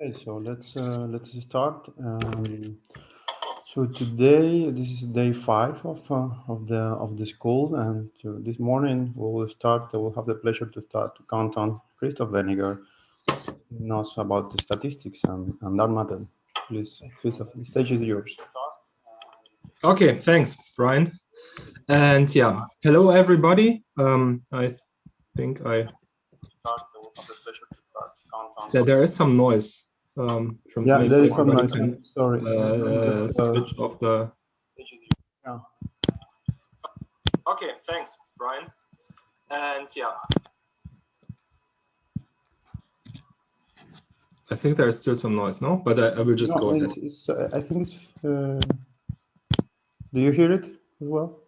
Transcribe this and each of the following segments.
Okay, so let's start. So today, this is day 5 of the school, and this morning we will start. We'll have the pleasure to start to count on Christoph Weniger, who knows about the statistics and that matter. Please, Christoph, the stage is yours. Okay, thanks, Brian. And yeah, hello everybody. I think there is some noise from Yeah, there is some everybody noise. can Sorry. switch off the. Yeah. Okay, thanks, Brian. And yeah, I think there is still some noise, no? But I will just go ahead. I think it's. Do you hear it as well?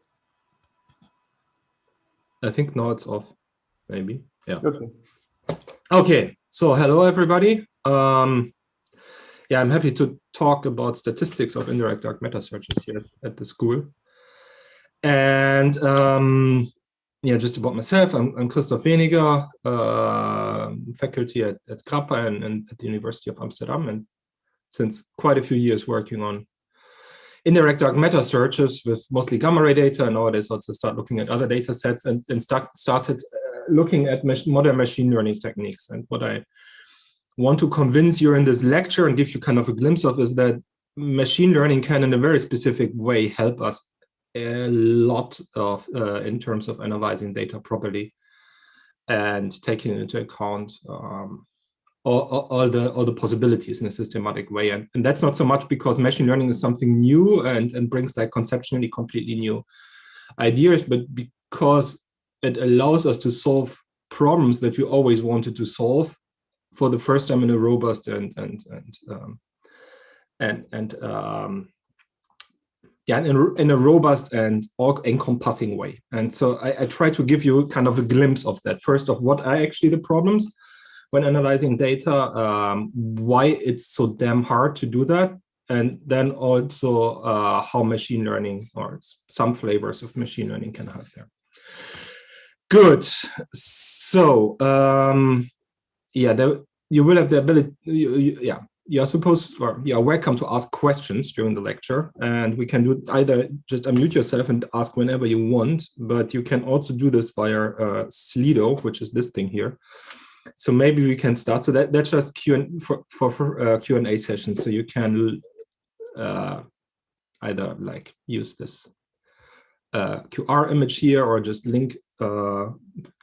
I think now it's off, maybe. Yeah. Okay. Okay. So hello everybody. Yeah, I'm happy to talk about statistics of indirect dark matter searches here at the school. And yeah, just about myself, I'm Christoph Weniger, faculty at Grappa and at the University of Amsterdam, and since quite a few years working on indirect dark matter searches with mostly gamma ray data, and nowadays also start looking at other data sets and started looking at modern machine learning techniques. And what I want to convince you in this lecture and give you kind of a glimpse of is that machine learning can in a very specific way help us a lot of in terms of analyzing data properly and taking into account all the possibilities in a systematic way. And that's not so much because machine learning is something new and brings like conceptually completely new ideas, but because it allows us to solve problems that we always wanted to solve for the first time in a robust and in a robust and all-encompassing way. And so I try to give you kind of a glimpse of that. First, of what are actually the problems when analyzing data, why it's so damn hard to do that, and then also how machine learning or some flavors of machine learning can help there. Good. So yeah, you will have the ability. You're supposed, or you're welcome to ask questions during the lecture, and we can do either just unmute yourself and ask whenever you want, but you can also do this via Slido, which is this thing here. So maybe we can start. So that's just Q&A session. So you can either like use this QR image here, or just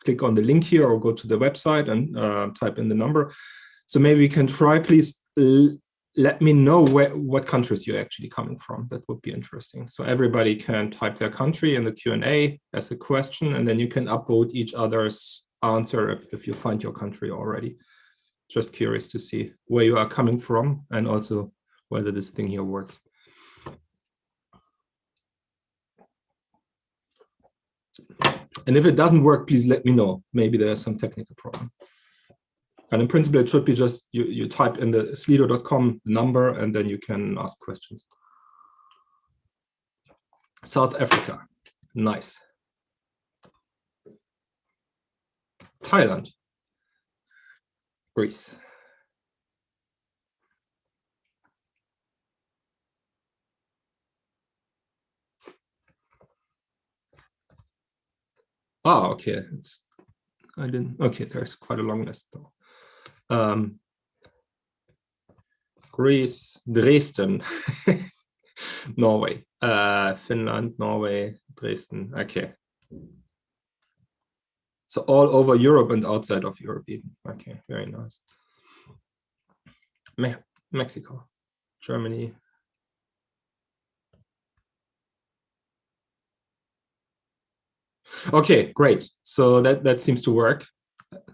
click on the link here, or go to the website and type in the number. So maybe we can try. Please let me know what countries you're actually coming from. That would be interesting. So everybody can type their country in the Q&A as a question, and then you can upvote each other's answer if you find your country already. Just curious to see where you are coming from and also whether this thing here works. And if it doesn't work, please let me know. Maybe there's some technical problem. And in principle, it should be just you type in the slido.com number, and then you can ask questions. South Africa, nice. Thailand, Greece. Ah, okay. Okay, there's quite a long list though. Greece, Dresden, Norway, Finland, Norway, Dresden. Okay. So all over Europe and outside of Europe even. Okay, very nice. Mexico, Germany. Okay, great. So that seems to work.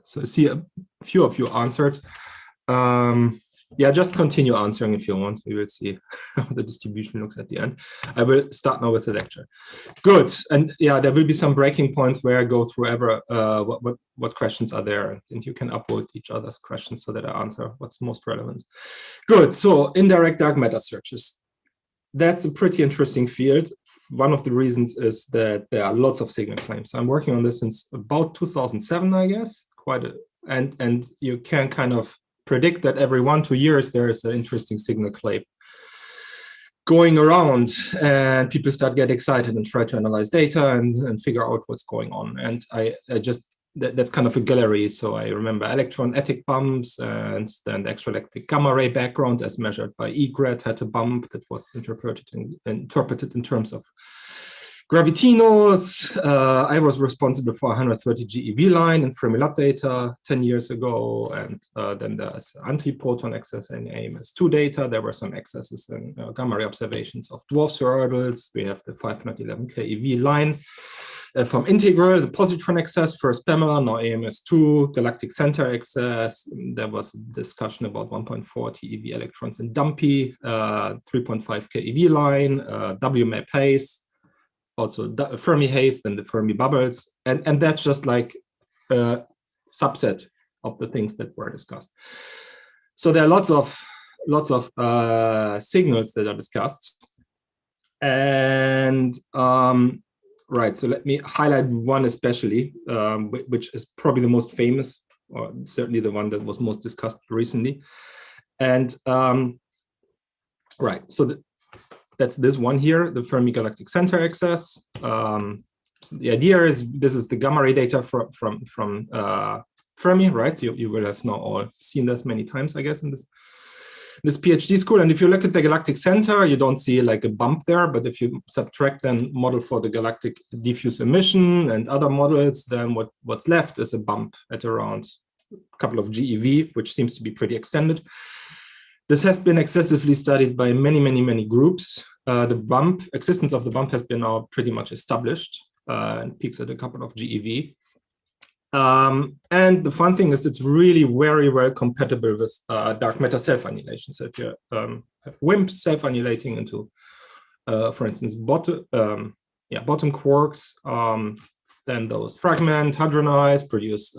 So I see a few of you answered. Yeah, just continue answering if you want. We will see how the distribution looks at the end. I will start now with the lecture. Good. And yeah, there will be some breaking points where I go through what questions are there, and you can upvote each other's questions so that I answer what's most relevant. Good. So indirect dark matter searches. That's a pretty interesting field. One of the reasons is that there are lots of signal claims. I'm working on this since about 2007, I guess. And you can kind of predict that every 1-2 years there is an interesting signal claim going around, and people start get excited and try to analyze data and figure out what's going on. And I just that's kind of a gallery. So I remember electron-attic bumps, and then the extragalactic gamma ray background as measured by egret had a bump that was interpreted in terms of gravitinos. I was responsible for 130 GeV line in Fermi-Lat data 10 years ago, and then there's anti-proton excess in AMS2 data. There were some excesses in gamma ray observations of dwarf spheroidals. We have the 511 keV line from Integral, the positron excess, first Pamela, now AMS2, galactic center excess. There was a discussion about 1.4 TeV electrons in Dumpy, 3.5 keV line, WMAP haze, also Fermi haze, then the Fermi bubbles, and that's just like a subset of the things that were discussed. So there are lots of signals that are discussed, and right. So let me highlight one especially, which is probably the most famous, or certainly the one that was most discussed recently, and right. So that's this one here, the Fermi galactic center excess. So the idea is this is the gamma ray data from Fermi, right? You will have now all seen this many times, I guess, in this PhD school. And if you look at the galactic center, you don't see like a bump there, but if you subtract then model for the galactic diffuse emission and other models, then what's left is a bump at around a couple of GeV, which seems to be pretty extended. This has been excessively studied by many groups. The existence of the bump has been now pretty much established and peaks at a couple of GeV. And the fun thing is it's really very well compatible with dark matter self-annihilation. So if you have WIMPs self-annihilating into, for instance, bottom quarks, then those fragment, hadronize, produce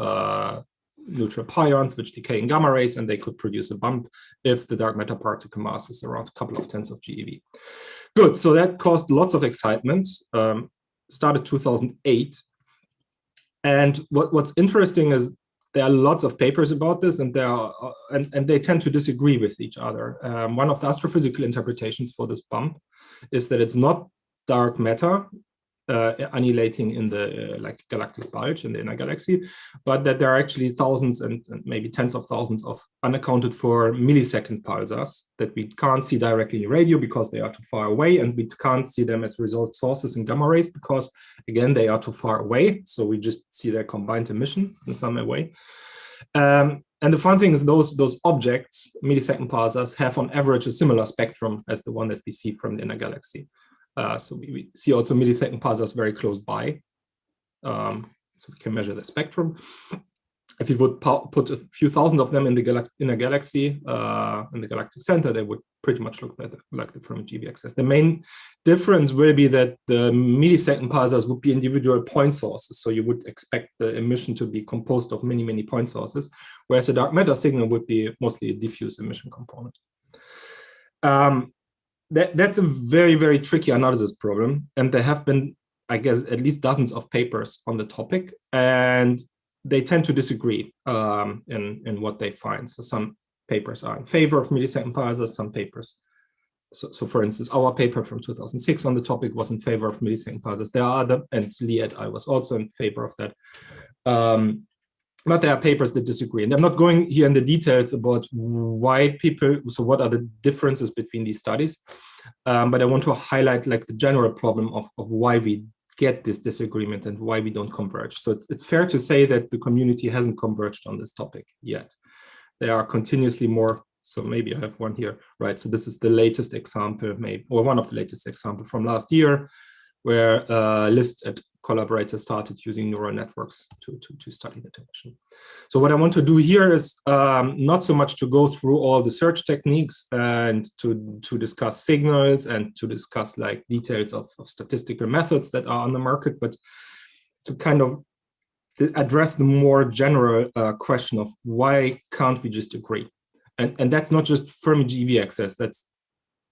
neutral pions, which decay in gamma rays, and they could produce a bump if the dark matter particle mass is around a couple of tens of GeV. Good, so that caused lots of excitement, started 2008. And what's interesting is there are lots of papers about this, and they tend to disagree with each other. One of the astrophysical interpretations for this bump is that it's not dark matter annihilating in the like galactic bulge in the inner galaxy, but that there are actually thousands and maybe tens of thousands of unaccounted for millisecond pulsars that we can't see directly in radio because they are too far away, and we can't see them as result sources in gamma rays because, again, they are too far away. So we just see their combined emission in some way. And the fun thing is those objects, millisecond pulsars, have on average a similar spectrum as the one that we see from the inner galaxy. So we see also millisecond pulsars very close by, so we can measure the spectrum. If you would put a few thousand of them in the inner galaxy, in the galactic center, they would pretty much look like the Fermi GeV excess. The main difference will be that the millisecond pulsars would be individual point sources, so you would expect the emission to be composed of many point sources, whereas the dark matter signal would be mostly a diffuse emission component. That's a very tricky analysis problem, and there have been, I guess, at least dozens of papers on the topic, and they tend to disagree in what they find. So some papers are in favor of millisecond pulsars, some papers. So for instance, our paper from 2006 on the topic was in favor of millisecond pulsars. There are other, and Lee et al. Was also in favor of that. But there are papers that disagree. And I'm not going here in the details about why people, so what are the differences between these studies. But I want to highlight like the general problem of why we get this disagreement and why we don't converge. So it's fair to say that the community hasn't converged on this topic yet. There are continuously more, so maybe I have one here, right? So this is the latest example, maybe, or one of the latest examples from last year, where LIST and collaborators started using neural networks to study the direction. So what I want to do here is not so much to go through all the search techniques and to discuss signals and to discuss like details of statistical methods that are on the market, but to kind of address the more general question of why can't we just agree? And that's not just Fermi GeV excess, that's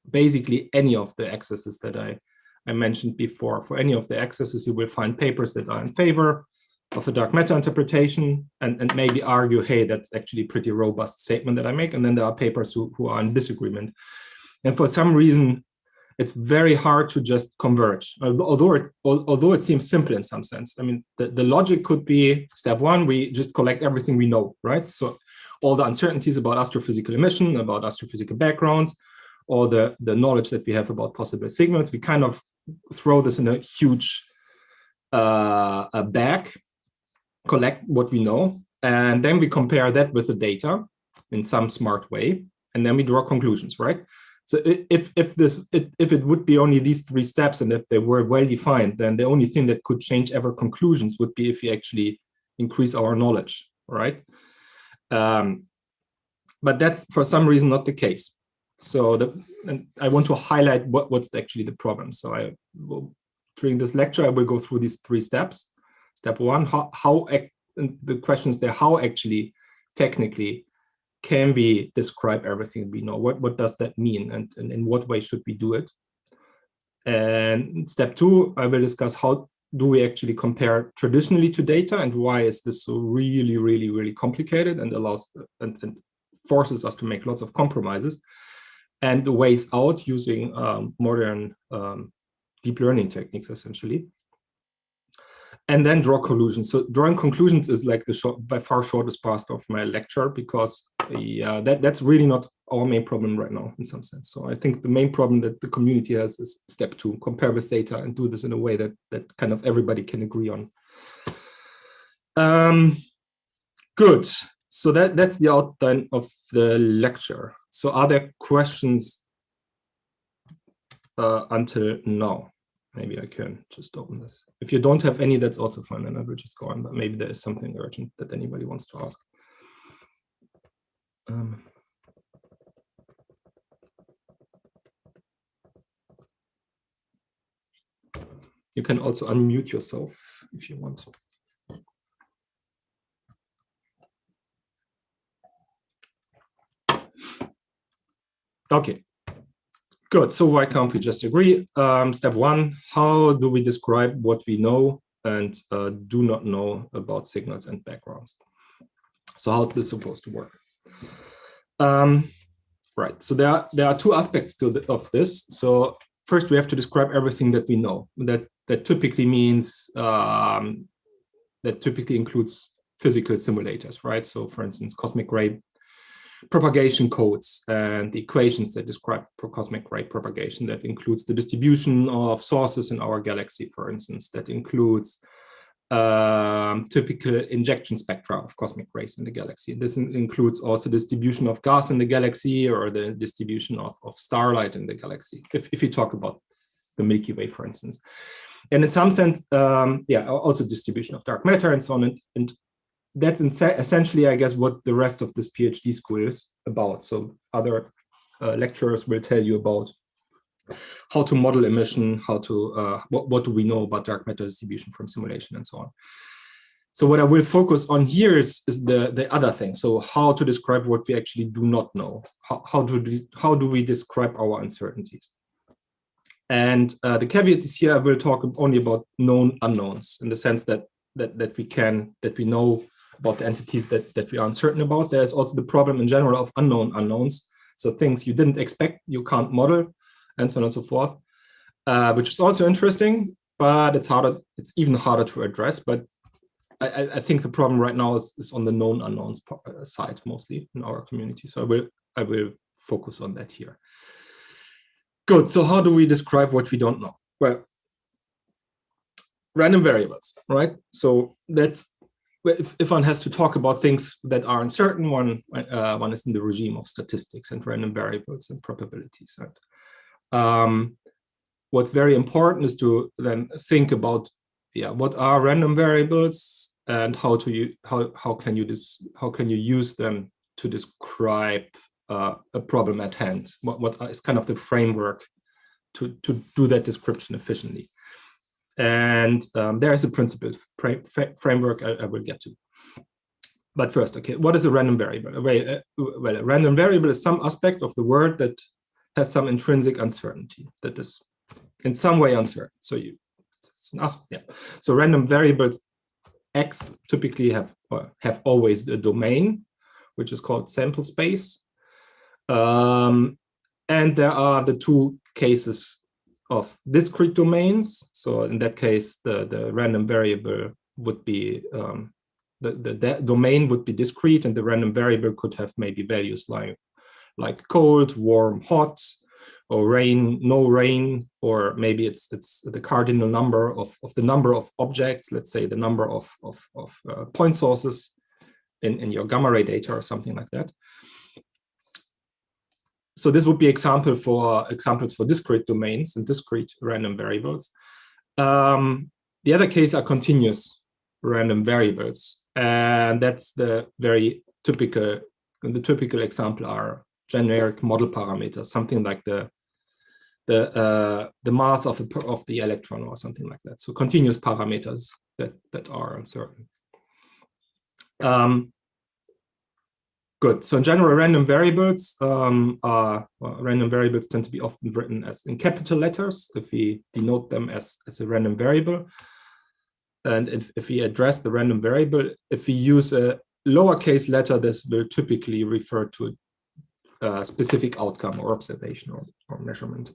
basically any of the excesses that I mentioned before. For any of the excesses, you will find papers that are in favor, of a dark matter interpretation and maybe argue, hey, that's actually a pretty robust statement that I make. And then there are papers who are in disagreement. And for some reason, it's very hard to just converge, although it seems simple in some sense. I mean, the logic could be step one, we just collect everything we know, right? So all the uncertainties about astrophysical emission, about astrophysical backgrounds, all the knowledge that we have about possible signals, we kind of throw this in a huge bag, collect what we know, and then we compare that with the data in some smart way, and then we draw conclusions, right? So if it would be only these three steps, and if they were well defined, then the only thing that could change our conclusions would be if we actually increase our knowledge, right? But that's for some reason not the case. So and I want to highlight what's actually the problem. So during this lecture, I will go through these three steps. Step one, the question is there, how actually technically can we describe everything we know? What does that mean, and in what way should we do it? And step two, I will discuss how do we actually compare traditionally to data, and why is this so really, really, really complicated and allows and forces us to make lots of compromises, and the ways out using modern deep learning techniques, essentially. And then draw conclusions. So drawing conclusions is like the by far shortest part of my lecture, because that's really not our main problem right now in some sense. So I think the main problem that the community has is step two, compare with data and do this in a way that kind of everybody can agree on. Good. So that's the outline of the lecture. So are there questions until now? Maybe I can just open this. If you don't have any, that's also fine, and I will just go on, but maybe there is something urgent that anybody wants to ask. You can also unmute yourself if you want. Okay. Good. So why can't we just agree? Step one, how do we describe what we know and do not know about signals and backgrounds? So how's this supposed to work? Right. So there are two aspects of this. So first, we have to describe everything that we know. That typically means that typically includes physical simulators, right? So for instance, cosmic ray propagation codes and the equations that describe cosmic ray propagation. That includes the distribution of sources in our galaxy, for instance. That includes typical injection spectra of cosmic rays in the galaxy. This includes also distribution of gas in the galaxy, or the distribution of starlight in the galaxy, if you talk about the Milky Way, for instance. And in some sense, also distribution of dark matter and so on. And that's essentially, I guess, what the rest of this PhD school is about. So other lecturers will tell you about how to model emission, how to what do we know about dark matter distribution from simulation and so on. So what I will focus on here is the other thing. So how to describe what we actually do not know. How do we describe our uncertainties? And the caveat is here, I will talk only about known unknowns, in the sense that we know about the entities that we are uncertain about. There's also the problem in general of unknown unknowns. So things you didn't expect, you can't model, and so on and so forth, which is also interesting, but it's harder. It's even harder to address. But I think the problem right now is on the known unknowns side, mostly in our community. So I will focus on that here. Good. So how do we describe what we don't know? Well, random variables, right? So that's if one has to talk about things that are uncertain, one is in the regime of statistics and random variables and probabilities. Right? What's very important is to then think about, what are random variables and how can you use them to describe a problem at hand? What is kind of the framework to do that description efficiently? And there is a principle framework I will get to. But first, okay, what is a random variable? Well, a random variable is some aspect of the world that has some intrinsic uncertainty, that is in some way uncertain. So So random variables X typically have always a domain, which is called sample space. And there are the two cases of discrete domains. So in that case, the random variable would be, the domain would be discrete, and the random variable could have maybe values like cold, warm, hot, or rain, no rain, or maybe it's the cardinal number of the number of objects, let's say the number of point sources in your gamma ray data or something like that. So this would be examples for discrete domains and discrete random variables. The other case are continuous random variables, and that's the very typical. The typical example are generic model parameters, something like the mass of the electron or something like that. So continuous parameters that are uncertain. Good. So in general, random variables tend to be often written as in capital letters if we denote them as a random variable. And if we address the random variable, if we use a lowercase letter, this will typically refer to a specific outcome or observation or measurement.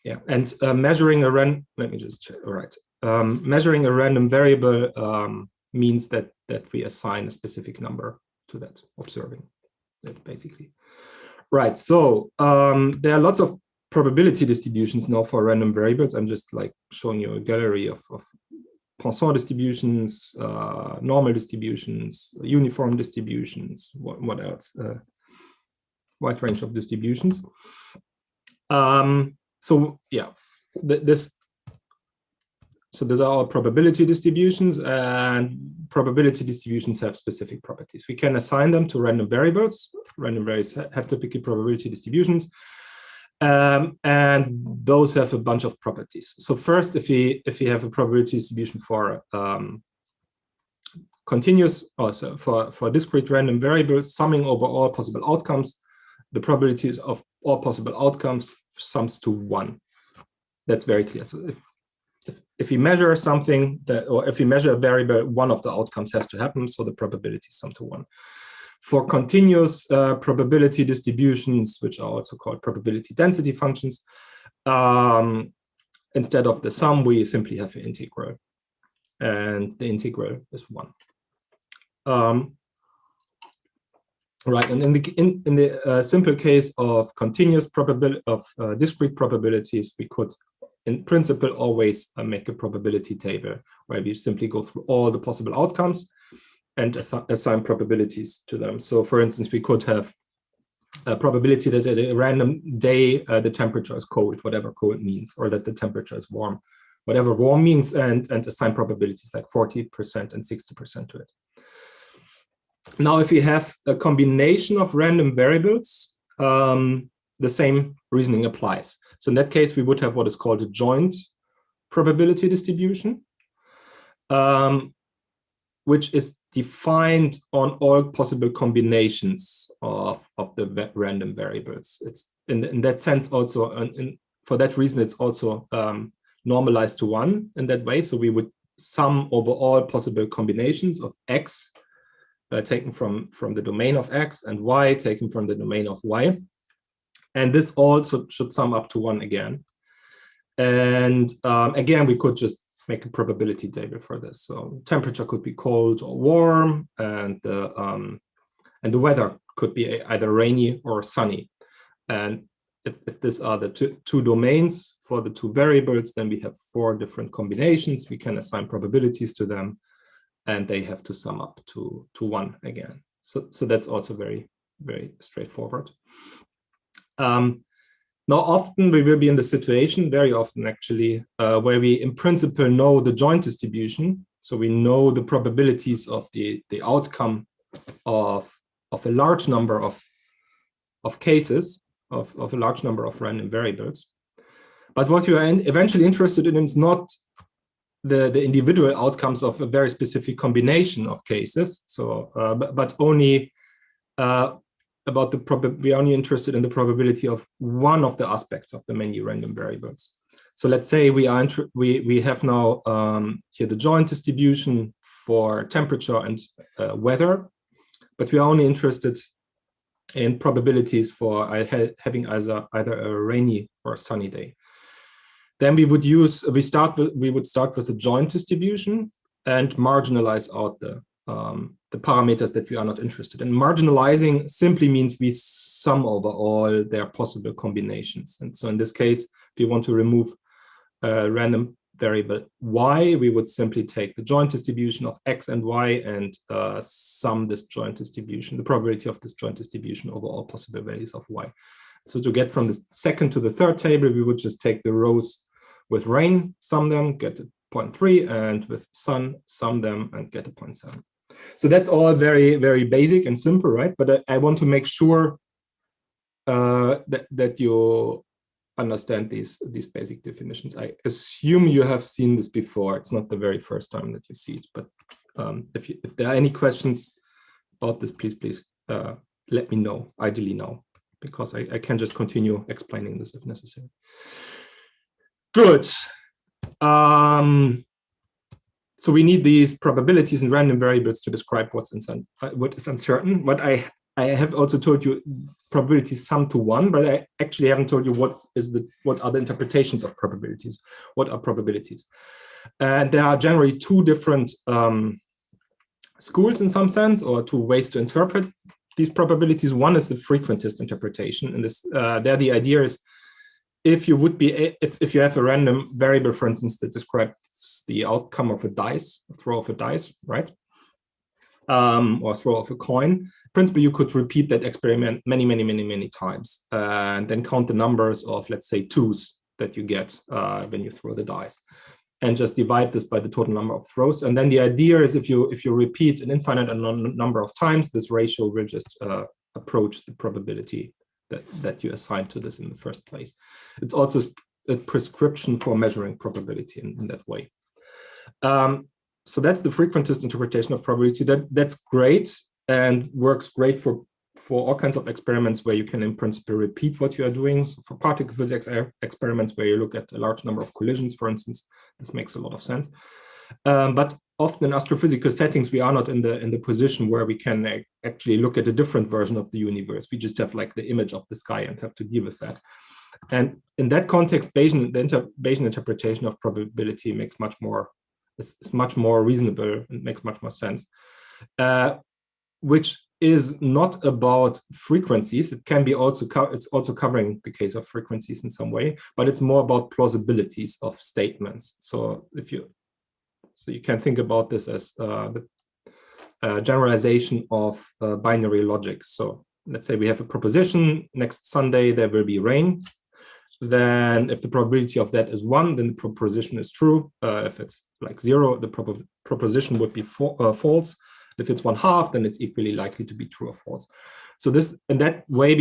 Yeah, and measuring a random. Let me just check. All right. Measuring a random variable means that we assign a specific number to that observing that basically. Right. So there are lots of probability distributions now for random variables. I'm just like showing you a gallery of Poisson distributions, normal distributions, uniform distributions, what else? Wide range of distributions. So yeah, so these are all probability distributions, and probability distributions have specific properties. We can assign them to random variables. Random variables have typically probability distributions, and those have a bunch of properties. So first, if we have a probability distribution for continuous, also for discrete random variables summing over all possible outcomes, the probabilities of all possible outcomes sums to 1. That's very clear. So if we measure something or if we measure a variable, one of the outcomes has to happen, so the probability sum to 1. For continuous probability distributions, which are also called probability density functions, instead of the sum, we simply have an integral, and the integral is 1. Right, and in the simple case of continuous probability of discrete probabilities, we could, in principle, always make a probability table where we simply go through all the possible outcomes and assign probabilities to them. So, for instance, we could have a probability that at a random day the temperature is cold, whatever cold means, or that the temperature is warm, whatever warm means, and assign probabilities like 40% and 60% to it. Now, if we have a combination of random variables, the same reasoning applies. So in that case, we would have what is called a joint probability distribution, which is defined on all possible combinations of the random variables. It's in that sense also, for that reason, it's also normalized to 1 in that way. So we would sum over all possible combinations of x taken from the domain of x and y taken from the domain of y. And this also should sum up to 1 again. And again, we could just make a probability table for this. So temperature could be cold or warm, and the weather could be either rainy or sunny. And if these are the two domains for the two variables, then we have 4 different combinations. We can assign probabilities to them, and they have to sum up to 1 again. So that's also very, very straightforward. Now, often we will be in the situation, very often actually, where we in principle know the joint distribution. So we know the probabilities of the outcome of a large number of cases, of a large number of random variables. But what you are eventually interested in is not the individual outcomes of a very specific combination of cases. So, but only about we are only interested in the probability of one of the aspects of the many random variables. So let's say we have now here the joint distribution for temperature and weather, but we are only interested in probabilities for having either a rainy or a sunny day. Then we would start with a joint distribution and marginalize out the parameters that we are not interested in. Marginalizing simply means we sum over all their possible combinations. And so in this case, if you want to remove a random variable y, we would simply take the joint distribution of x and y and sum this joint distribution, the probability of this joint distribution over all possible values of y. So to get from the second to the third table, we would just take the rows with rain, sum them, get a 0.3, and with sun, sum them and get a 0.7. So that's all very, very basic and simple, right? But I want to make sure that you understand these basic definitions. I assume you have seen this before. It's not the very first time that you see it, but if there are any questions about this, please let me know, ideally now, because I can just continue explaining this if necessary. Good. So we need these probabilities and random variables to describe what is uncertain. But I have also told you probabilities sum to 1, but I actually haven't told you what are the interpretations of probabilities. What are probabilities? And there are generally two different schools in some sense, or two ways to interpret these probabilities. One is the frequentist interpretation, and this there the idea is if you have a random variable, for instance, that describes the outcome of a dice, a throw of a dice, right? Or throw of a coin. In principle, you could repeat that experiment many times, and then count the numbers of, let's say, 2s that you get when you throw the dice, and just divide this by the total number of throws. And then the idea is if you repeat an infinite number of times, this ratio will just approach the probability that you assign to this in the first place. It's also a prescription for measuring probability in that way. So that's the frequentist interpretation of probability. That's great and works great for all kinds of experiments where you can in principle repeat what you are doing. So for particle physics experiments where you look at a large number of collisions, for instance, this makes a lot of sense. But often in astrophysical settings, we are not in the position where we can actually look at a different version of the universe. We just have like the image of the sky and have to deal with that. And in that context, Bayesian interpretation of probability makes is much more reasonable and makes much more sense, which is not about frequencies. It can be it's also covering the case of frequencies in some way, but it's more about plausibilities of statements. So you can think about this as the generalization of binary logic. So let's say we have a proposition, next Sunday there will be rain. Then if the probability of that is 1, then the proposition is true. If it's like 0, the proposition would be false. If it's 1/2, then it's equally likely to be true or false. So this, in that way,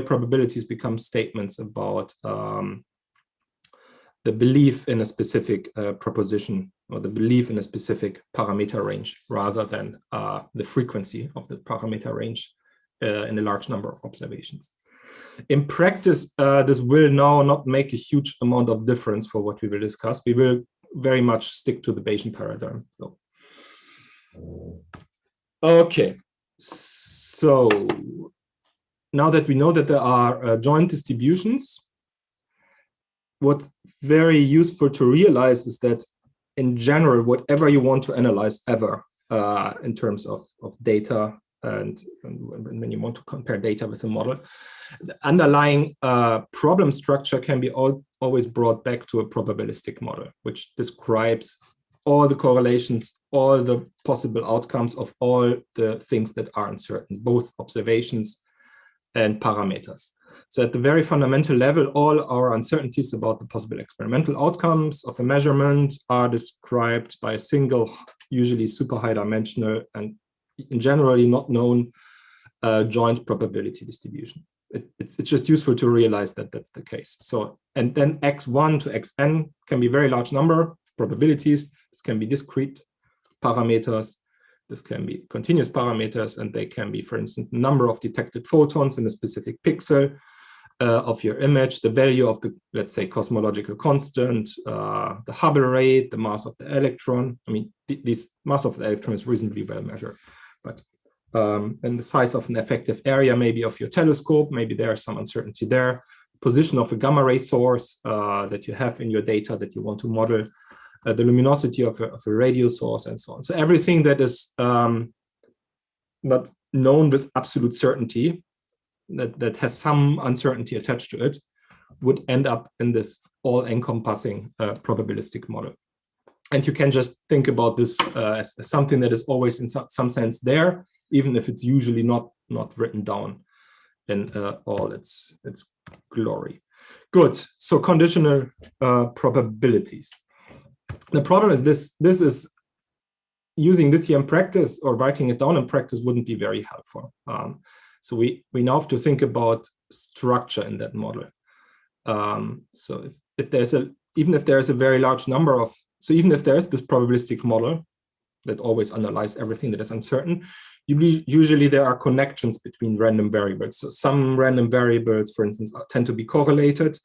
probabilities become statements about the belief in a specific proposition or the belief in a specific parameter range, rather than the frequency of the parameter range in a large number of observations. In practice, this will now not make a huge amount of difference for what we will discuss. We will very much stick to the Bayesian paradigm. So. Okay, so now that we know that there are joint distributions, what's very useful to realize is that in general, whatever you want to analyze ever in terms of data, and when you want to compare data with a model, the underlying problem structure can be always brought back to a probabilistic model, which describes all the correlations, all the possible outcomes of all the things that are uncertain, both observations and parameters. So at the very fundamental level, all our uncertainties about the possible experimental outcomes of a measurement are described by a single, usually super high dimensional and generally not known joint probability distribution. It's just useful to realize that that's the case. So, and then x1 to xn can be a very large number of probabilities. This can be discrete parameters. This can be continuous parameters, and they can be, for instance, number of detected photons in a specific pixel. of your image, the value of the, let's say, cosmological constant, the Hubble rate, the mass of the electron. I mean, this mass of the electron is reasonably well measured, but and the size of an effective area, maybe of your telescope, maybe there's some uncertainty there. Position of a gamma ray source that you have in your data that you want to model, the luminosity of a radio source, and so on. So everything that is not known with absolute certainty, that has some uncertainty attached to it, would end up in this all-encompassing probabilistic model. And you can just think about this as something that is always in some sense there, even if it's usually not written down in all its glory. Good. So conditional probabilities. The problem is this is using this here in practice, or writing it down in practice wouldn't be very helpful. So we now have to think about structure in that model. So if there's even if there's a very large number of, so even if there is this probabilistic model that always analyzes everything that is uncertain, usually there are connections between random variables. So some random variables, for instance, tend to be correlated.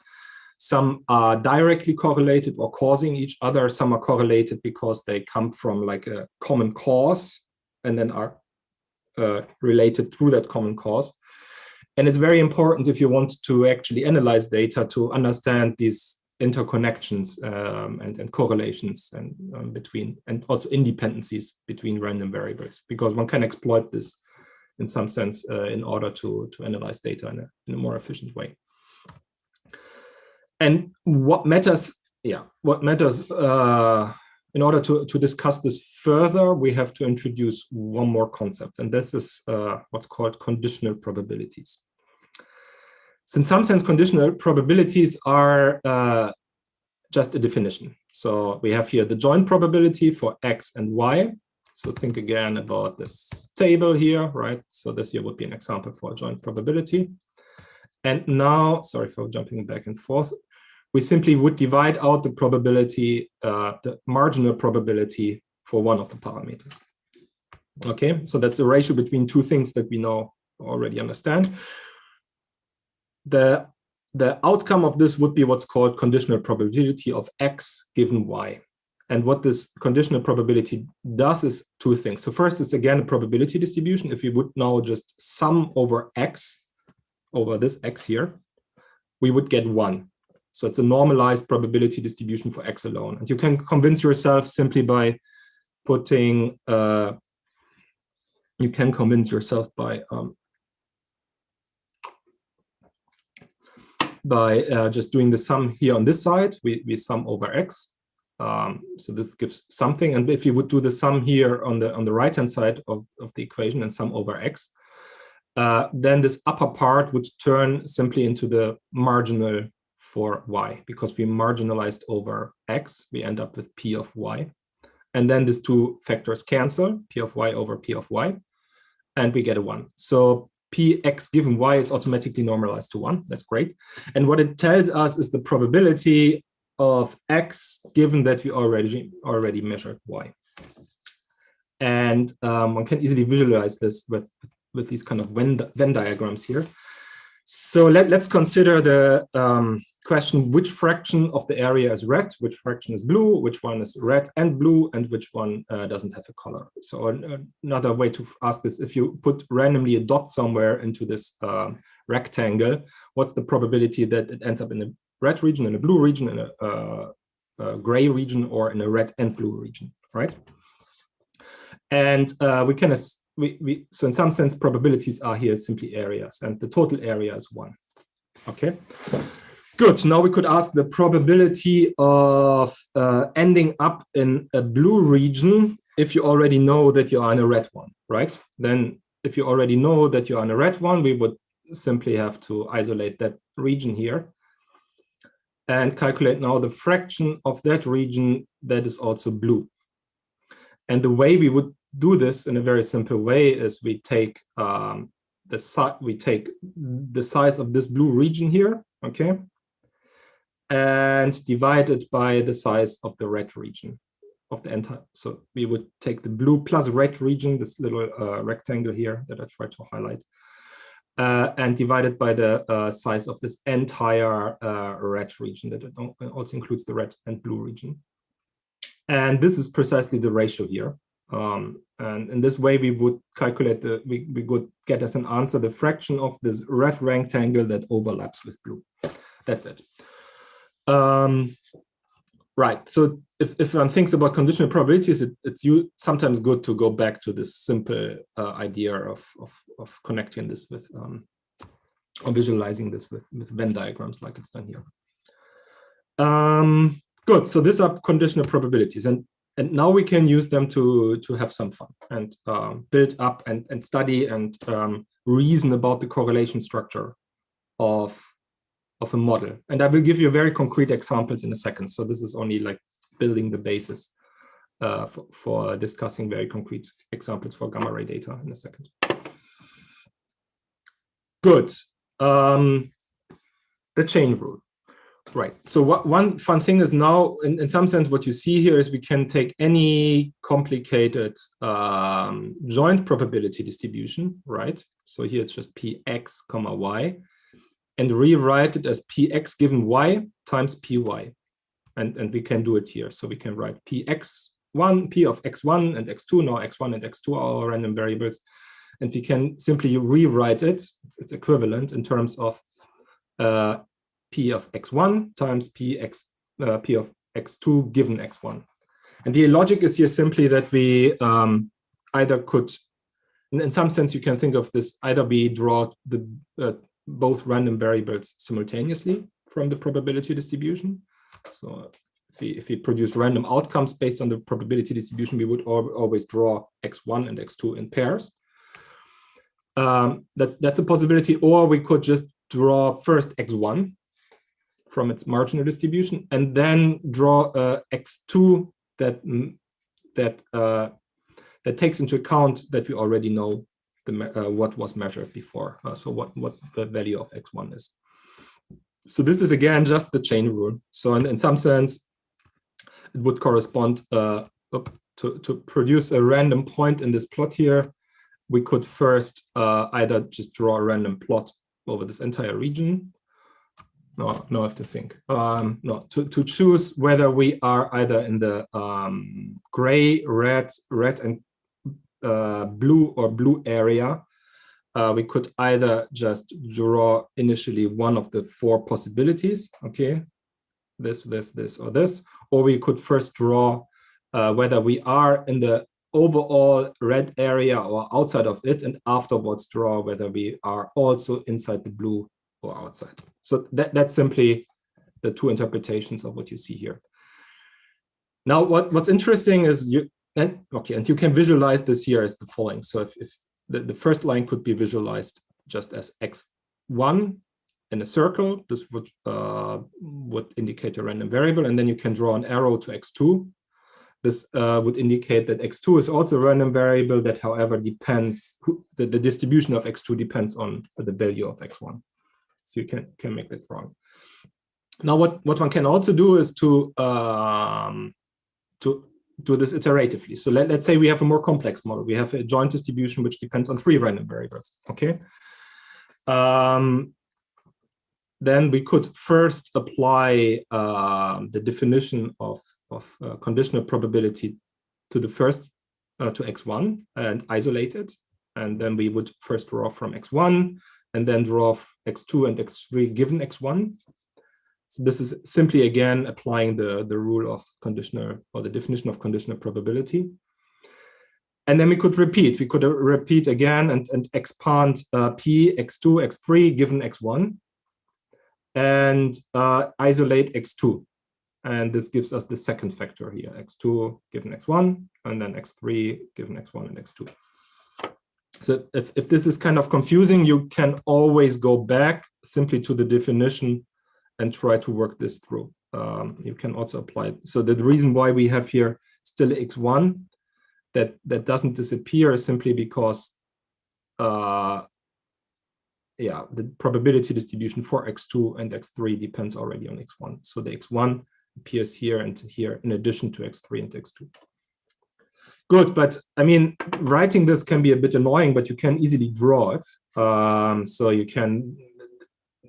Some are directly correlated or causing each other. Some are correlated because they come from like a common cause and then are related through that common cause. And it's very important, if you want to actually analyze data, to understand these interconnections and correlations and between, and also independencies between random variables, because one can exploit this in some sense in order to analyze data in a more efficient way. And what matters, in order to discuss this further, we have to introduce one more concept, and this is what's called conditional probabilities. So in some sense, conditional probabilities are just a definition. So we have here the joint probability for X and Y. So think again about this table here, right? So this here would be an example for a joint probability. And now, sorry for jumping back and forth, we simply would divide out the probability, the marginal probability for one of the parameters. Okay, so that's a ratio between two things that we now already understand. The outcome of this would be what's called conditional probability of X given Y. And what this conditional probability does is two things. So first, it's again a probability distribution. If we would now just sum over X, over this X here, we would get 1. So it's a normalized probability distribution for X alone. And you can convince yourself simply by putting, just doing the sum here on this side. We sum over X. So this gives something. And if you would do the sum here on the right-hand side of the equation and sum over X, then this upper part would turn simply into the marginal for Y, because we marginalized over X, we end up with P of Y. And then these two factors cancel, P of Y over P of Y, and we get a 1. So Px given Y is automatically normalized to 1. That's great. And what it tells us is the probability of X given that we already measured Y. And one can easily visualize this with these kind of Venn diagrams here. So let's consider the question, which fraction of the area is red, which fraction is blue, which one is red and blue, and which one doesn't have a color. So another way to ask this, if you put randomly a dot somewhere into this rectangle, what's the probability that it ends up in a red region, in a blue region, in a gray region, or in a red and blue region, right? And we can so in some sense, probabilities are here simply areas, and the total area is 1. Okay, good. Now we could ask the probability of ending up in a blue region if you already know that you are in a red one, right? Then if you already know that you are in a red one, we would simply have to isolate that region here and calculate now the fraction of that region that is also blue. And the way we would do this in a very simple way is we take the size of this blue region here, okay, and divide it by the size of the red region of the entire. So we would take the blue plus red region, this little rectangle here that I tried to highlight, and divided by the size of this entire red region that also includes the red and blue region. And this is precisely the ratio here. And in this way, we would calculate we would get as an answer the fraction of this red rectangle that overlaps with blue. That's it. Right. So if one thinks about conditional probabilities, it's sometimes good to go back to this simple idea of connecting this with or visualizing this with Venn diagrams like it's done here. Good. So these are conditional probabilities, and now we can use them to have some fun and build up and study and reason about the correlation structure of a model. And I will give you very concrete examples in a second. So this is only like building the basis for discussing very concrete examples for gamma ray data in a second. Good. The chain rule. Right. So one fun thing is now, in some sense, what you see here is we can take any complicated joint probability distribution, right? So here it's just px comma y, and rewrite it as px given y times py. And we can do it here. So we can write px1, p of x1 and x2. Now x1 and x2 are our random variables. And we can simply rewrite it. It's equivalent in terms of p of x1 times p of x2 given x1. And the logic is here simply that we either could, in some sense, you can think of this, either we draw the both random variables simultaneously from the probability distribution. So if we produce random outcomes based on the probability distribution, we would always draw x1 and x2 in pairs. That's a possibility. Or we could just draw first x1 from its marginal distribution, and then draw x2 that takes into account that we already know what was measured before. So what the value of x1 is. So this is again just the chain rule. So in some sense, it would correspond to produce a random point in this plot here. We could first either just draw a random plot over this entire region. No, I have to think. No, to choose whether we are either in the gray, red, and blue or blue area. We could either just draw initially one of the four possibilities, okay? This, or this. Or we could first draw whether we are in the overall red area or outside of it, and afterwards draw whether we are also inside the blue or outside. So that's simply the two interpretations of what you see here. Now, what's interesting is you can visualize this here as the following. So if the first line could be visualized just as x1 in a circle, this would indicate a random variable, and then you can draw an arrow to x2. This would indicate that x2 is also a random variable that, however, depends, the distribution of x2 depends on the value of x1. So you can make that wrong. Now, what one can also do is to do this iteratively. So let's say we have a more complex model. We have a joint distribution which depends on 3 random variables. Okay. Then we could first apply the definition of conditional probability to the first to x1 and isolate it, and then we would first draw from x1 and then draw x2 and x3 given x1. So this is simply again applying the rule of conditional, or the definition of conditional probability. And then we could repeat. We could repeat again and expand p, x2, x3 given x1, and isolate x2. And this gives us the second factor here, x2 given x1, and then x3 given x1 and x2. So if this is kind of confusing, you can always go back simply to the definition and try to work this through. You can also apply it. So the reason why we have here still x1 that doesn't disappear is simply because the probability distribution for x2 and x3 depends already on x1. So the x1 appears here and here in addition to x3 and x2. Good, but I mean, writing this can be a bit annoying, but you can easily draw it. So you can,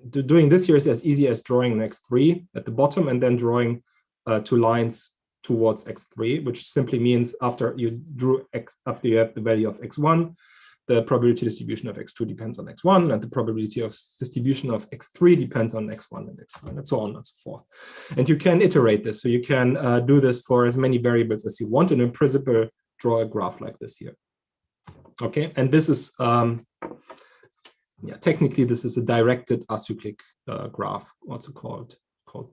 doing this here is as easy as drawing an x3 at the bottom and then drawing 2 lines towards x3, which simply means after you have the value of x1, the probability distribution of x2 depends on x1, and the probability of distribution of x3 depends on x1 and x1, and so on and so forth. And you can iterate this, so you can do this for as many variables as you want, and in principle, draw a graph like this here. Okay, and this is, technically, this is a directed acyclic graph, also called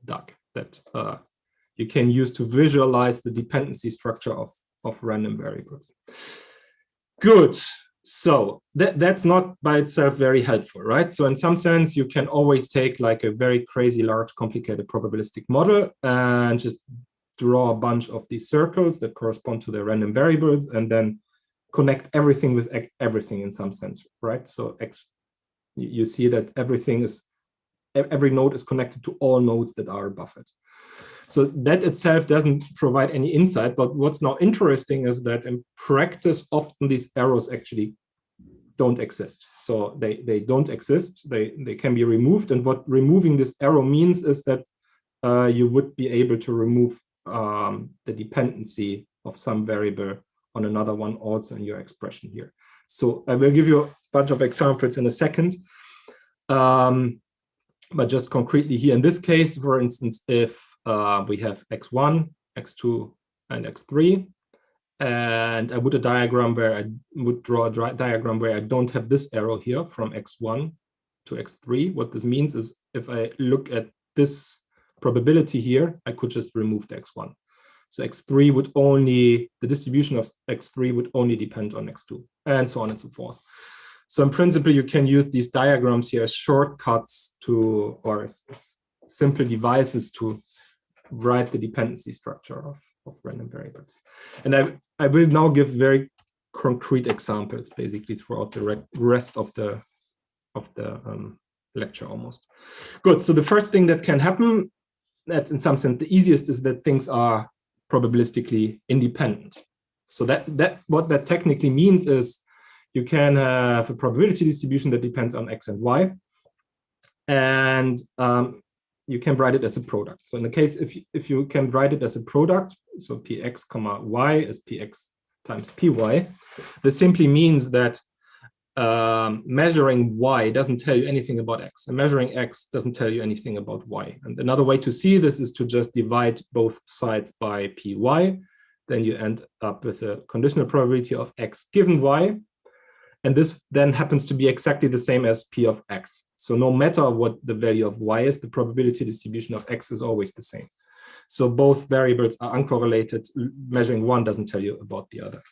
DAG, that you can use to visualize the dependency structure of random variables. Good. So that's not by itself very helpful, right? So in some sense, you can always take like a very crazy, large, complicated probabilistic model and just draw a bunch of these circles that correspond to the random variables and then connect everything with everything in some sense, right? So you see that every node is connected to all nodes that are above it. So that itself doesn't provide any insight, but what's now interesting is that in practice, often these arrows actually don't exist. So they don't exist, they can be removed. And what removing this arrow means is that you would be able to remove the dependency of some variable on another one also in your expression here. So I will give you a bunch of examples in a second. But just concretely here in this case, for instance, if we have x1, x2, and x3, and I would draw a diagram where I don't have this arrow here from x1 to x3. What this means is if I look at this probability here, I could just remove the x1. So x3 would only, the distribution of x3 would only depend on x2, and so on and so forth. So in principle, you can use these diagrams here as shortcuts to, or as simple devices to write the dependency structure of random variables. And I will now give very concrete examples basically throughout the rest of the lecture almost. Good, so the first thing that can happen, that's in some sense the easiest, is that things are probabilistically independent. So what that technically means is you can have a probability distribution that depends on x and y, and you can write it as a product. So in the case, if you can write it as a product, so px comma y is px times py, this simply means that measuring y doesn't tell you anything about x, and measuring x doesn't tell you anything about y. And another way to see this is to just divide both sides by py. Then you end up with a conditional probability of x given y. And this then happens to be exactly the same as p of x. So no matter what the value of y is, the probability distribution of x is always the same. So both variables are uncorrelated. Measuring one doesn't tell you about the other.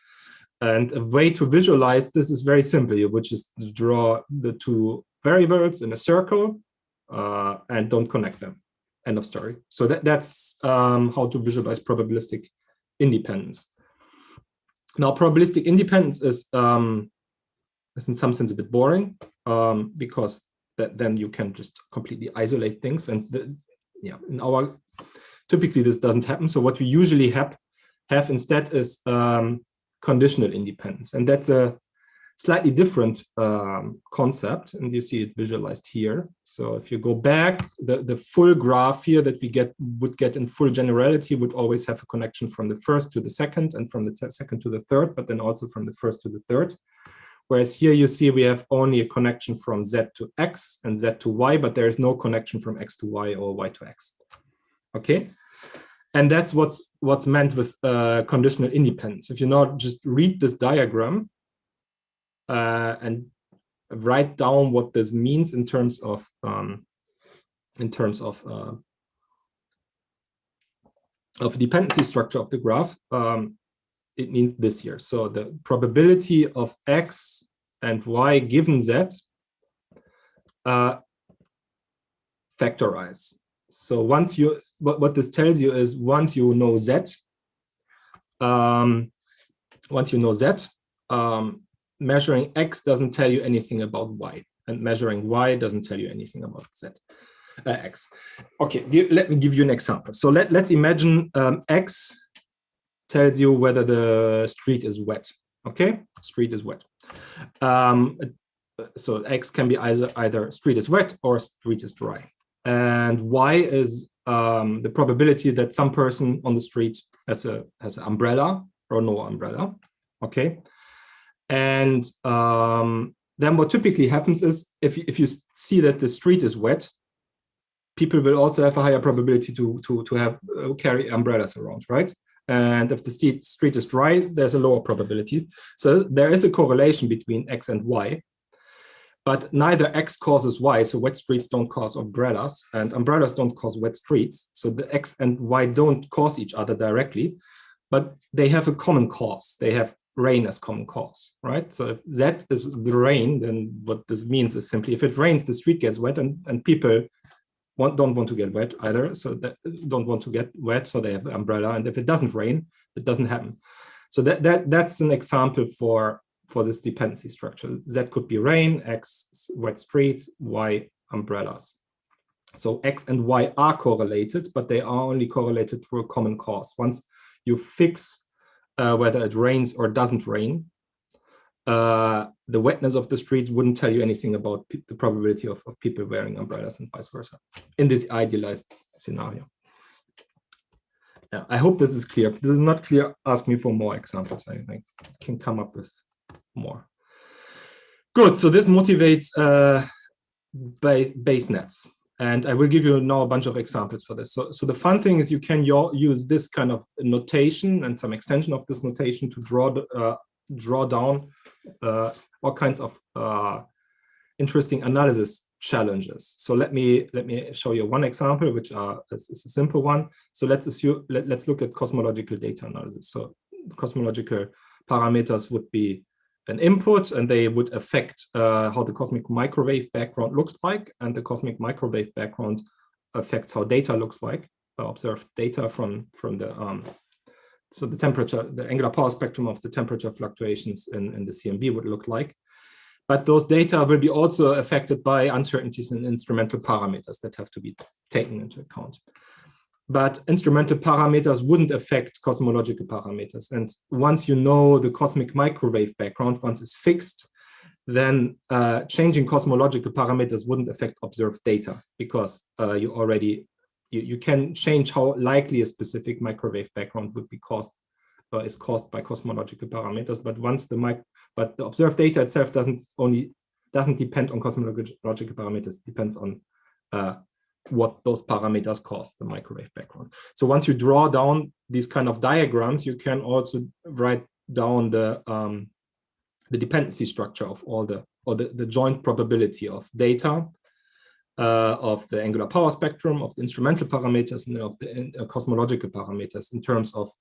And a way to visualize this is very simple. You would just draw the two variables in a circle and don't connect them. End of story. So that's how to visualize probabilistic independence. Now, probabilistic independence is in some sense a bit boring because then you can just completely isolate things. And in our, typically this doesn't happen. So what we usually have instead is conditional independence. And that's a slightly different concept. And you see it visualized here. So if you go back, the full graph here that we would get in full generality would always have a connection from the first to the second and from the second to the third, but then also from the first to the third. Whereas here you see we have only a connection from z to x and z to y, but there is no connection from x to y or y to x. Okay, and that's what's meant with conditional independence. If you now just read this diagram and write down what this means in terms of dependency structure of the graph. It means this here. So the probability of x and y given z factorize. So once you, what this tells you is once you know z, measuring x doesn't tell you anything about y, and measuring y doesn't tell you anything about z. X. Okay, let me give you an example. So let's imagine x tells you whether the street is wet. Okay, street is wet. So X can be either street is wet or street is dry. And Y is the probability that some person on the street has an umbrella or no umbrella. Okay. And then what typically happens is if you see that the street is wet, people will also have a higher probability to have carry umbrellas around, right? And if the street is dry, there's a lower probability. So there is a correlation between X and Y, but neither X causes Y. So wet streets don't cause umbrellas, and umbrellas don't cause wet streets. So the X and Y don't cause each other directly, but they have a common cause. They have rain as common cause, right? So if Z is the rain, then what this means is simply if it rains, the street gets wet, and people don't want to get wet either, so that don't want to get wet, so they have an umbrella. And if it doesn't rain, it doesn't happen. So that's an example for this dependency structure. Z could be rain, X wet streets, Y umbrellas. So X and Y are correlated, but they are only correlated through a common cause. Once you fix whether it rains or doesn't rain, the wetness of the streets wouldn't tell you anything about the probability of people wearing umbrellas and vice versa in this idealized scenario. Yeah, I hope this is clear. If this is not clear, ask me for more examples. I can come up with more. Good, so this motivates base nets. And I will give you now a bunch of examples for this. So the fun thing is you can use this kind of notation and some extension of this notation to draw down all kinds of interesting analysis challenges. So let me show you one example, which is a simple one. So let's look at cosmological data analysis. So cosmological parameters would be an input, and they would affect how the cosmic microwave background looks like, and the cosmic microwave background affects how data looks like, observed data from the so the temperature, the angular power spectrum of the temperature fluctuations in the CMB would look like. But those data will be also affected by uncertainties in instrumental parameters that have to be taken into account. But instrumental parameters wouldn't affect cosmological parameters. And once you know the cosmic microwave background, once it's fixed, then changing cosmological parameters wouldn't affect observed data, because you can change how likely a specific microwave background would be caused is caused by cosmological parameters. But the observed data itself doesn't depend on cosmological parameters. It depends on what those parameters cause the microwave background. So once you draw down these kind of diagrams, you can also write down the dependency structure of all the joint probability of data, of the angular power spectrum, of the instrumental parameters, and of the cosmological parameters in terms of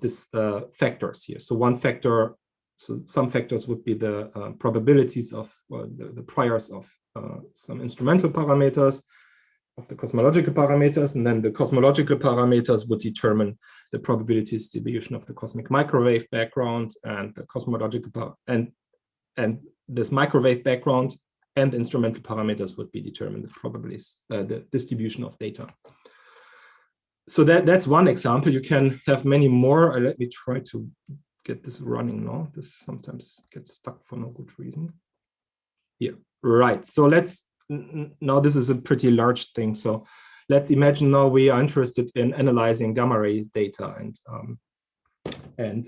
this factors here. So one factor, so some factors would be the probabilities of the priors of some instrumental parameters, of the cosmological parameters, and then the cosmological parameters would determine the probability distribution of the cosmic microwave background, and the cosmological and this microwave background and the instrumental parameters would be determined the distribution of data. So that's one example. You can have many more. Let me try to get this running now. This sometimes gets stuck for no good reason. Here, right. So now this is a pretty large thing. So let's imagine now we are interested in analyzing gamma ray data and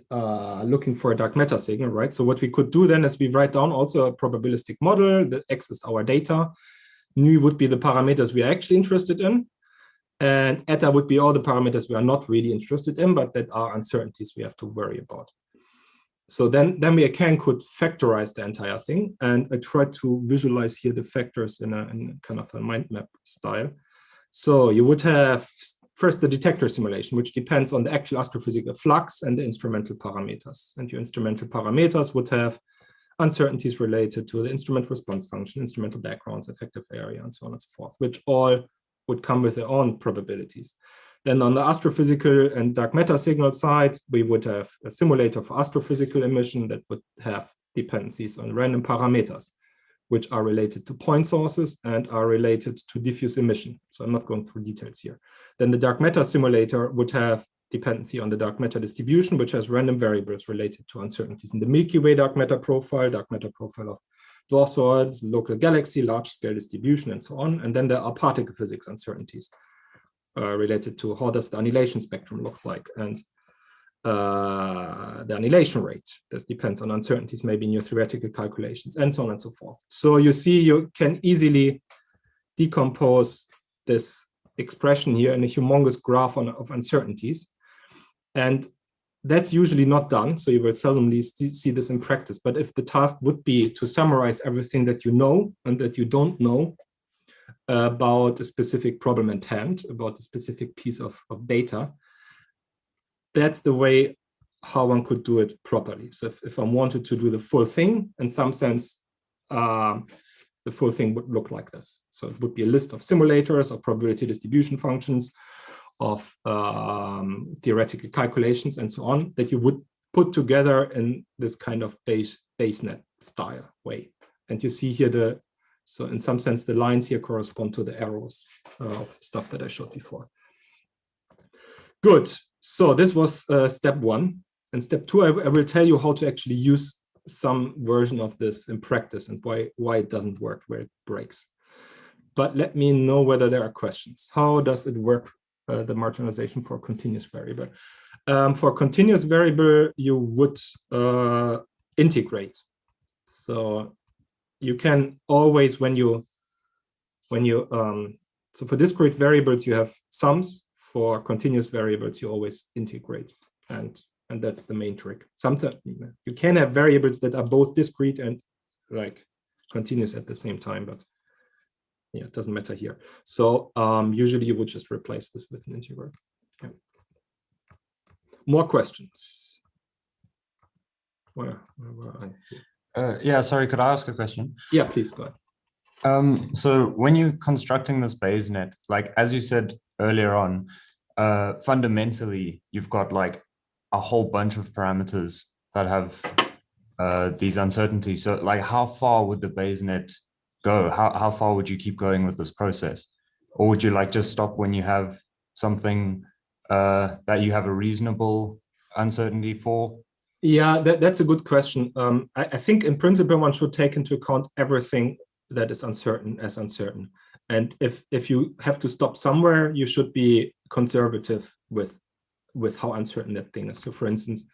looking for a dark matter signal, right? So what we could do then is we write down also a probabilistic model. The X is our data. Nu would be the parameters we are actually interested in. And eta would be all the parameters we are not really interested in, but that are uncertainties we have to worry about. So then we could factorize the entire thing. And I try to visualize here the factors in kind of a mind map style. So you would have first the detector simulation, which depends on the actual astrophysical flux and the instrumental parameters. And your instrumental parameters would have uncertainties related to the instrument response function, instrumental backgrounds, effective area, and so on and so forth, which all would come with their own probabilities. Then on the astrophysical and dark matter signal side, we would have a simulator for astrophysical emission that would have dependencies on random parameters, which are related to point sources and are related to diffuse emission. So I'm not going through details here. Then the dark matter simulator would have dependency on the dark matter distribution, which has random variables related to uncertainties in the Milky Way dark matter profile of dwarf swords, local galaxy, large-scale distribution, and so on. And then there are particle physics uncertainties related to how does the annihilation spectrum look like, and the annihilation rate. This depends on uncertainties, maybe in your theoretical calculations, and so on and so forth. So you see, you can easily decompose this expression here in a humongous graph of uncertainties. And that's usually not done, so you will seldomly see this in practice. But if the task would be to summarize everything that you know and that you don't know about a specific problem at hand, about a specific piece of data, that's the way how one could do it properly. So if I wanted to do the full thing, in some sense, the full thing would look like this. So it would be a list of simulators, of probability distribution functions, of theoretical calculations, and so on, that you would put together in this kind of basenet style way. And you see here so in some sense, the lines here correspond to the arrows of stuff that I showed before. Good. So this was step one. And step two, I will tell you how to actually use some version of this in practice and why it doesn't work, where it breaks. But let me know whether there are questions. How does it work, the marginalization for a continuous variable? For a continuous variable, you would integrate. So you can always, so for discrete variables, you have sums. For continuous variables, you always integrate, and that's the main trick. Sometimes you can have variables that are both discrete and like continuous at the same time, but yeah, it doesn't matter here. So usually you would just replace this with an integral. Yeah. More questions? Where were I? Yeah, sorry, could I ask a question? Yeah, please go ahead. So when you're constructing this Bayes net, like as you said earlier on, fundamentally, you've got like a whole bunch of parameters that have these uncertainties. So like how far would the Bayes net go? How far would you keep going with this process? Or would you like just stop when you have something that you have a reasonable uncertainty for? Yeah, that's a good question. I think in principle, one should take into account everything that is uncertain as uncertain. And if you have to stop somewhere, you should be conservative with how uncertain that thing is. So for instance,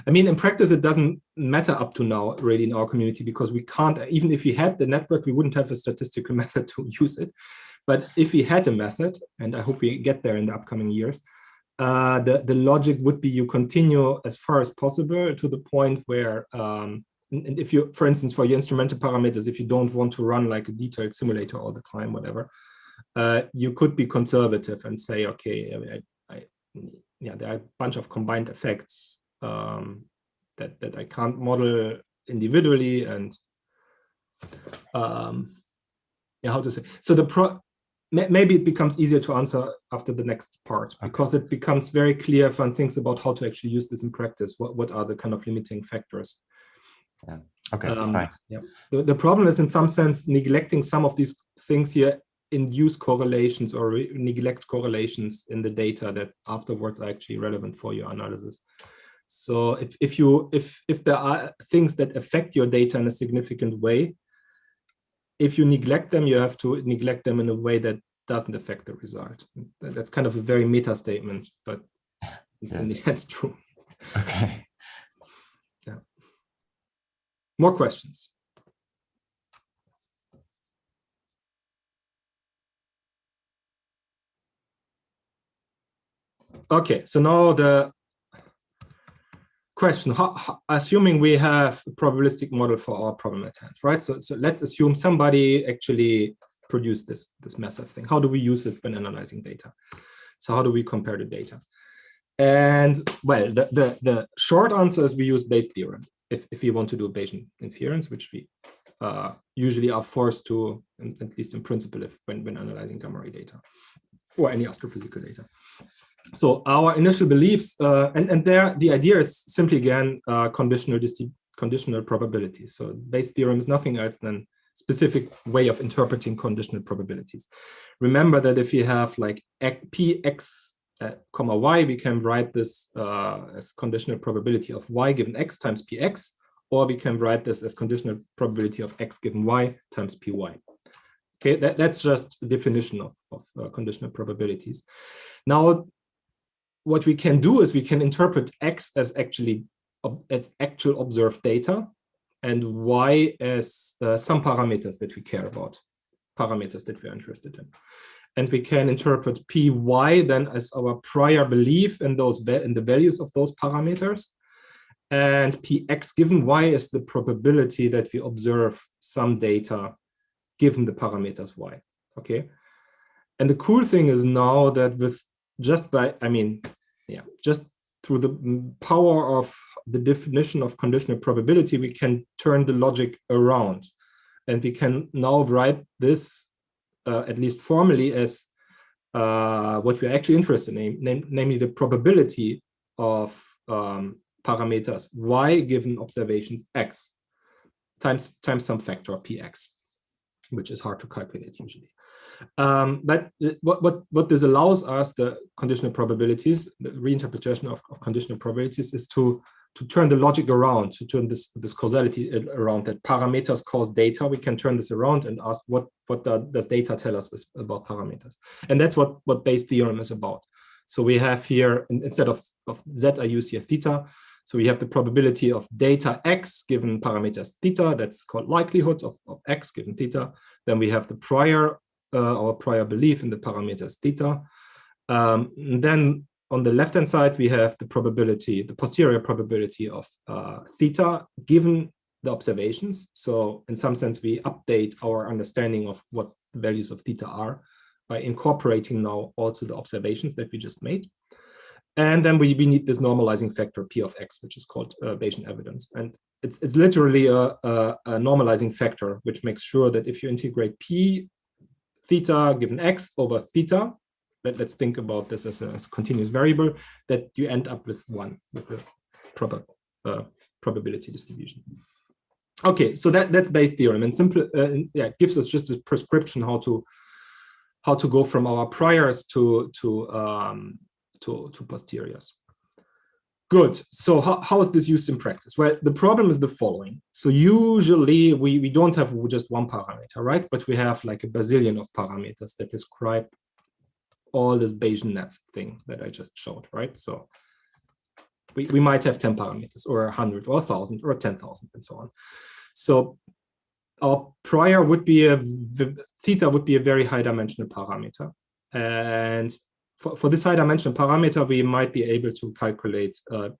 I mean, in practice, it doesn't matter up to now, really, in our community, because we can't, even if we had the network, we wouldn't have a statistical method to use it. But if we had a method, and I hope we get there in the upcoming years, the logic would be you continue as far as possible to the point where, and if you, for instance, for your instrumental parameters, if you don't want to run like a detailed simulator all the time, whatever, you could be conservative and say, okay, yeah, there are a bunch of combined effects that I can't model individually, and yeah, how to say? So maybe it becomes easier to answer after the next part, because it becomes very clear if one thinks about how to actually use this in practice. What are the kind of limiting factors? Yeah. Okay. Thanks. Yeah. The problem is, in some sense, neglecting some of these things here induce correlations or neglect correlations in the data that afterwards are actually relevant for your analysis. So if there are things that affect your data in a significant way, if you neglect them, you have to neglect them in a way that doesn't affect the result. That's kind of a very meta statement, but it's in the end true. Okay. Yeah. More questions? Okay, so now the question, assuming we have a probabilistic model for our problem at hand, right? So let's assume somebody actually produced this massive thing. How do we use it when analyzing data? So how do we compare the data? And well, the short answer is we use Bayes theorem if you want to do Bayesian inference, which we usually are forced to, at least in principle, when analyzing gamma ray data or any astrophysical data. So our initial beliefs, and there the idea is simply again conditional probabilities. So Bayes theorem is nothing else than specific way of interpreting conditional probabilities. Remember that if you have like px comma y, we can write this as conditional probability of y given x times px, or we can write this as conditional probability of x given y times py. Okay, that's just a definition of conditional probabilities. Now, what we can do is we can interpret x as actual observed data, and y as some parameters that we care about, parameters that we're interested in. And we can interpret py then as our prior belief in the values of those parameters. And px given y is the probability that we observe some data given the parameters y. Okay. And the cool thing is now that just through the power of the definition of conditional probability, we can turn the logic around. And we can now write this, at least formally, as what we're actually interested in, namely the probability of parameters y given observations x times some factor px, which is hard to calculate usually. But what this allows us, the conditional probabilities, the reinterpretation of conditional probabilities, is to turn the logic around, to turn this causality around, that parameters cause data. We can turn this around and ask what does data tell us about parameters. And that's what Bayes' theorem is about. So we have here, instead of z, I use here theta. So we have the probability of data x given parameters theta, that's called likelihood of x given theta. Then we have the our prior belief in the parameters theta. And then on the left-hand side, we have the probability, the posterior probability of theta given the observations. So in some sense, we update our understanding of what the values of theta are by incorporating now also the observations that we just made. And then we need this normalizing factor P of x, which is called Bayesian evidence. And it's literally a normalizing factor, which makes sure that if you integrate P theta given x over theta, let's think about this as a continuous variable, that you end up with 1, with the proper probability distribution. Okay, so that's Bayes' theorem, and simple, it gives us just a prescription how to go from our priors to posteriors. Good. So how is this used in practice? Well, the problem is the following. So usually we don't have just one parameter, right? But we have like a bazillion of parameters that describe all this Bayesian net thing that I just showed, right? So we might have 10 parameters, or 100, or 1,000, or 10,000, and so on. So our prior would be theta would be a very high dimensional parameter. And for this high dimensional parameter, we might be able to calculate the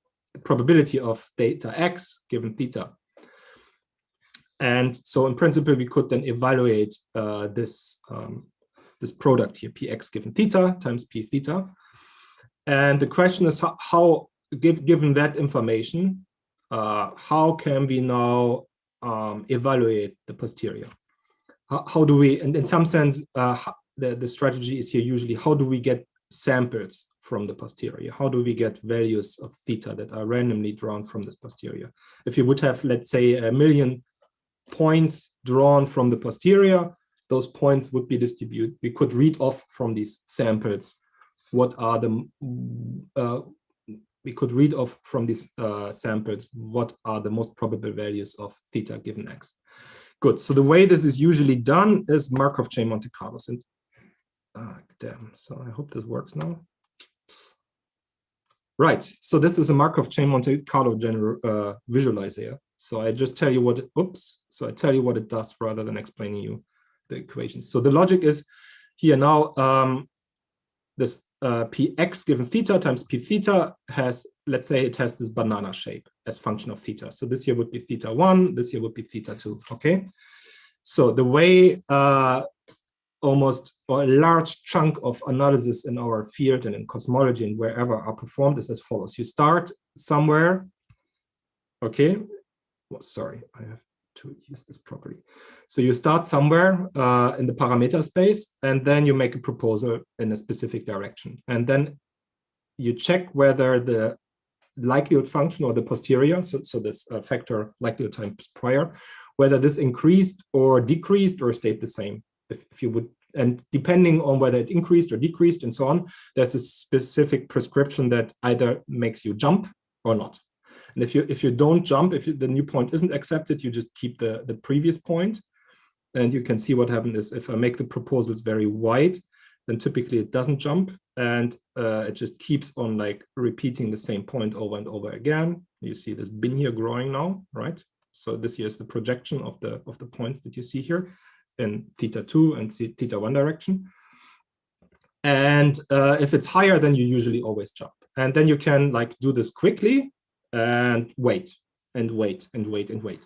probability of data x given theta. And so in principle, we could then evaluate this product here, px given theta times p theta. And the question is, given that information, how can we now evaluate the posterior? How do we, and in some sense, the strategy is here usually, how do we get samples from the posterior? How do we get values of theta that are randomly drawn from this posterior? If you would have, let's say, 1 million points drawn from the posterior, those points would be distributed. We could read off from these samples what are the most probable values of theta given x. Good. So the way this is usually done is Markov chain Monte Carlos. And damn. So I hope this works now. Right. So this is a Markov chain Monte Carlo general visualizer. So I just tell you what I tell you what it does rather than explaining you the equations. So the logic is here now, this px given theta times p theta has, let's say it has this banana shape as function of theta. So this here would be theta 1, this here would be theta 2, okay? So the way almost a large chunk of analysis in our field and in cosmology and wherever are performed is as follows. You start somewhere, okay? Well, sorry, I have to use this properly. So you start somewhere in the parameter space, and then you make a proposal in a specific direction. And then you check whether the likelihood function or the posterior, so this factor likelihood times prior, whether this increased or decreased or stayed the same. If you would And depending on whether it increased or decreased and so on, there's a specific prescription that either makes you jump or not. And if you don't jump, if the new point isn't accepted, you just keep the previous point. And you can see what happened is if I make the proposals very wide, then typically it doesn't jump, and it just keeps on like repeating the same point over and over again. You see this bin here growing now, right? So this here is the projection of the points that you see here in θ2 and θ1 direction. And if it's higher, then you usually always jump. And then you can like do this quickly and wait and wait and wait and wait.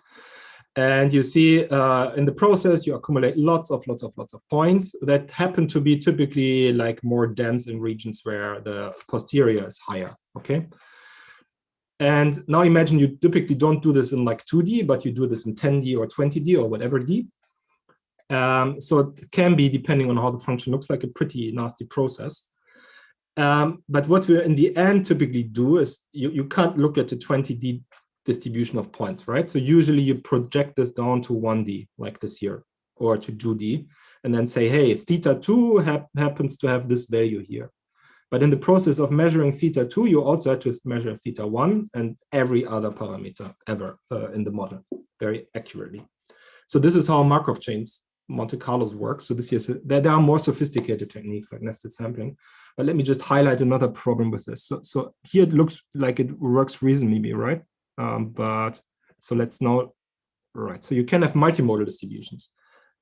And you see in the process, you accumulate lots of points that happen to be typically like more dense in regions where the posterior is higher, okay? And now imagine you typically don't do this in like 2D, but you do this in 10D or 20D or whatever D. So it can be, depending on how the function looks like, a pretty nasty process. But what we in the end typically do is you can't look at the 20D distribution of points, right? So usually you project this down to 1D, like this here, or to 2D, and then say, hey, θ2 happens to have this value here. But in the process of measuring θ2, you also have to measure θ1 and every other parameter ever in the model very accurately. So this is how Markov chains, Monte Carlos work. So this is there are more sophisticated techniques like nested sampling. But let me just highlight another problem with this. So here it looks like it works reasonably, right? But so let's now, right. So you can have multimodal distributions.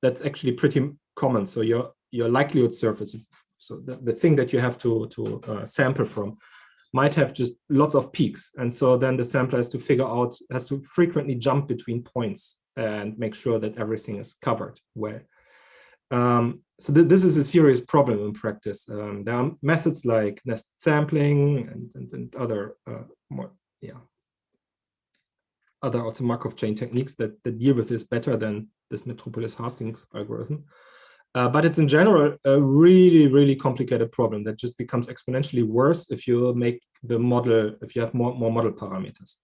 That's actually pretty common. So your likelihood surface, so the thing that you have to sample from, might have just lots of peaks. And so then the sampler has to frequently jump between points and make sure that everything is covered well. So this is a serious problem in practice. There are methods like nested sampling and other other also Markov chain techniques that deal with this better than this Metropolis-Hastings algorithm. But it's in general a really, really complicated problem that just becomes exponentially worse if you make the model, if you have more model parameters.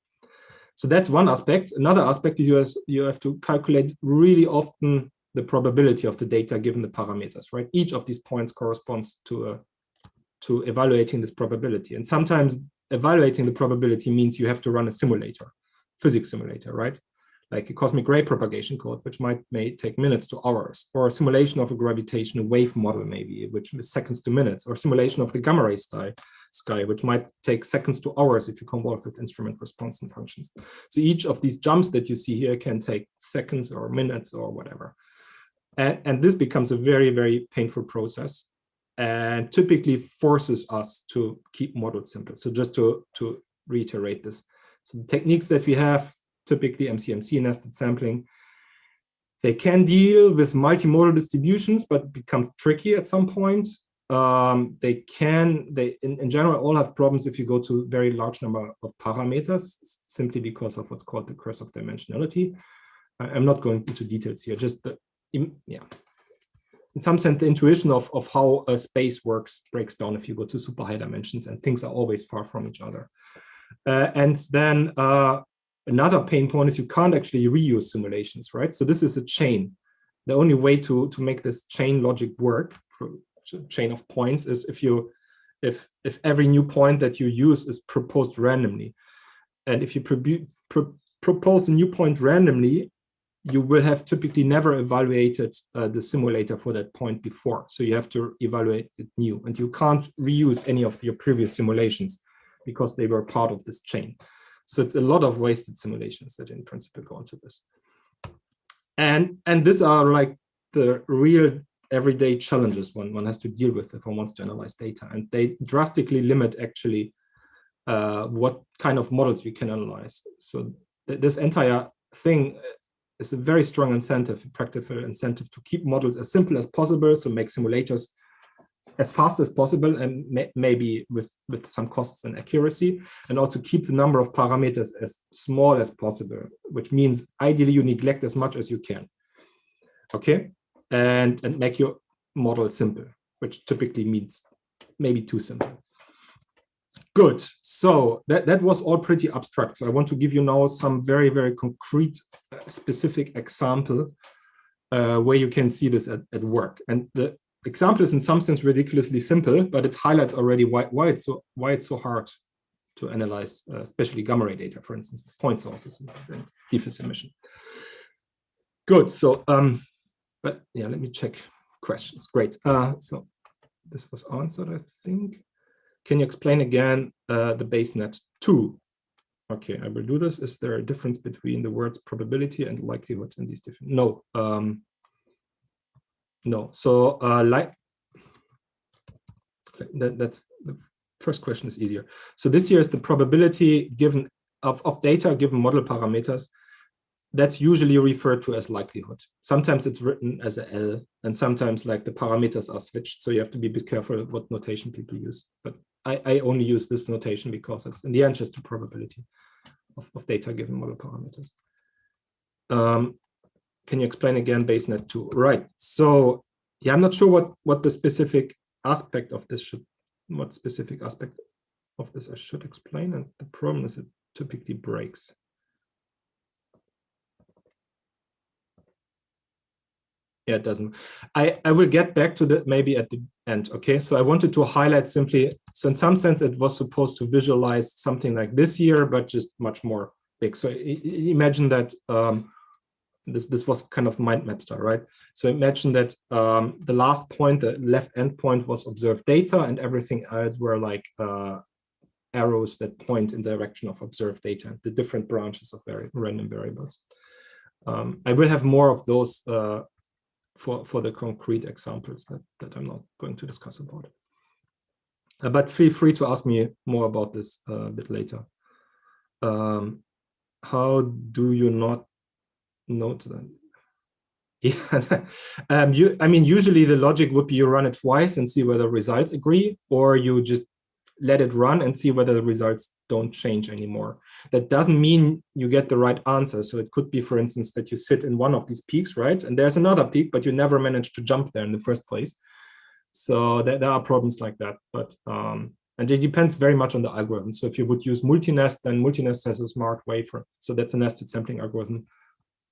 So that's one aspect. Another aspect is you have to calculate really often the probability of the data given the parameters, right? Each of these points corresponds to evaluating this probability. And sometimes evaluating the probability means you have to run a simulator, physics simulator, right? Like a cosmic ray propagation code, which may take minutes to hours, or a simulation of a gravitational wave model, maybe, which is seconds to minutes, or simulation of the gamma ray sky, which might take seconds to hours if you convolve with instrument response and functions. So each of these jumps that you see here can take seconds or minutes or whatever. And this becomes a very, very painful process and typically forces us to keep models simple. So just to reiterate this. So the techniques that we have, typically MCMC, nested sampling, they can deal with multimodal distributions, but it becomes tricky at some point. They in general all have problems if you go to a very large number of parameters, simply because of what's called the curse of dimensionality. I'm not going into details here, just in some sense, the intuition of how a space works breaks down if you go to super high dimensions, and things are always far from each other. And then another pain point is you can't actually reuse simulations, right? So this is a chain. The only way to make this chain logic work, for a chain of points, is if every new point that you use is proposed randomly. And if you propose a new point randomly, you will have typically never evaluated the simulator for that point before. So you have to evaluate it new, and you can't reuse any of your previous simulations because they were part of this chain. So it's a lot of wasted simulations that in principle go into this. And these are like the real everyday challenges one has to deal with if one wants to analyze data. And they drastically limit actually what kind of models we can analyze. So this entire thing is a very strong incentive, a practical incentive, to keep models as simple as possible, so make simulators as fast as possible, and maybe with some costs and accuracy, and also keep the number of parameters as small as possible, which means ideally you neglect as much as you can. Okay, and make your model simple, which typically means maybe too simple. Good. So that was all pretty abstract. So I want to give you now some very, very concrete, specific example where you can see this at work. And example is in some sense ridiculously simple, but it highlights already why it's so hard to analyze, especially gamma ray data, for instance, with point sources and diffuse emission. Good. So, but yeah, let me check questions. Great. So this was answered, I think. Can you explain again the BaseNet 2? Okay, I will do this. Is there a difference between the words probability and likelihood in these different? No. No. So that's the first question is easier. So this here is the probability given of data given model parameters. That's usually referred to as likelihood. Sometimes it's written as a L, and sometimes like the parameters are switched. So you have to be a bit careful what notation people use. But I only use this notation because it's in the end just the probability of data given model parameters. Can you explain again BaseNet 2? Right. So yeah, I'm not sure what the specific aspect of this what specific aspect of this I should explain. And the problem is it typically breaks. Yeah, it doesn't. I will get back to that maybe at the end. Okay, so I wanted to highlight simply, so in some sense it was supposed to visualize something like this here, but just much more big. So imagine that this was kind of mind map style, right? So imagine that the last point, the left end point was observed data, and everything else were like arrows that point in the direction of observed data, the different branches of random variables. I will have more of those for the concrete examples that I'm not going to discuss about. But feel free to ask me more about this a bit later. How do you not note that? Yeah. I mean, usually the logic would be you run it twice and see whether results agree, or you just let it run and see whether the results don't change anymore. That doesn't mean you get the right answer. So it could be, for instance, that you sit in one of these peaks, right? And there's another peak, but you never managed to jump there in the first place. So there are problems like that. But and it depends very much on the algorithm. So if you would use multinest, then multinest has a smart way for, so that's a nested sampling algorithm,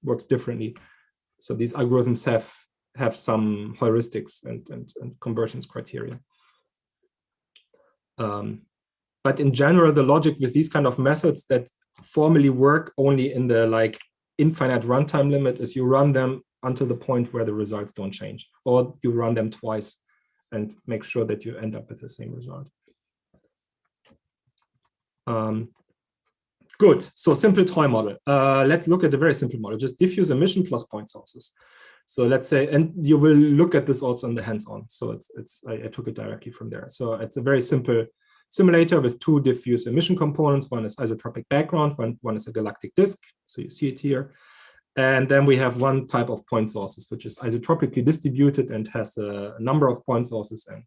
works differently. So these algorithms have some heuristics and conversions criteria. But in general, the logic with these kind of methods that formally work only in the like infinite runtime limit is you run them until the point where the results don't change, or you run them twice and make sure that you end up with the same result. Good. So simple toy model. Let's look at a very simple model, just diffuse emission plus point sources. So let's say, and you will look at this also on the hands-on. So I took it directly from there. So it's a very simple simulator with two diffuse emission components. One is isotropic background, one is a galactic disk. So you see it here. And then we have one type of point sources, which is isotropically distributed and has a number of point sources and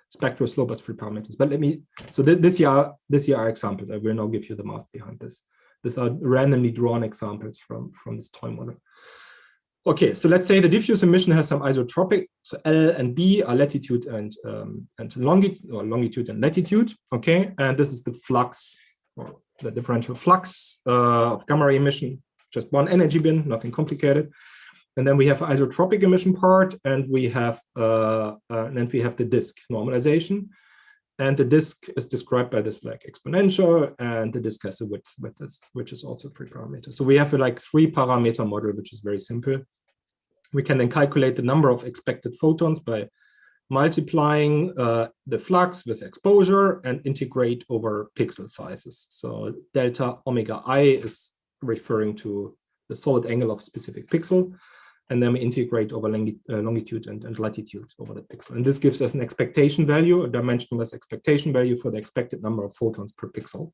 spectral slope as free parameters. But let me, so this here are examples. I will now give you the math behind this. These are randomly drawn examples from this toy model. Okay, so let's say the diffuse emission has some isotropic. So L and B are latitude and longitude, or longitude and latitude. Okay, and this is the flux, or the differential flux of gamma ray emission. Just one energy bin, nothing complicated. And then we have isotropic emission part, and we have the disk normalization. And the disk is described by this like exponential, and the disk has a width with this, which is also 3 parameters. So we have a like 3 parameter model, which is very simple. We can then calculate the number of expected photons by multiplying the flux with exposure and integrate over pixel sizes. So delta omega I is referring to the solid angle of a specific pixel. And then we integrate over longitude and latitude over the pixel. And this gives us an expectation value, a dimensionless expectation value for the expected number of photons per pixel.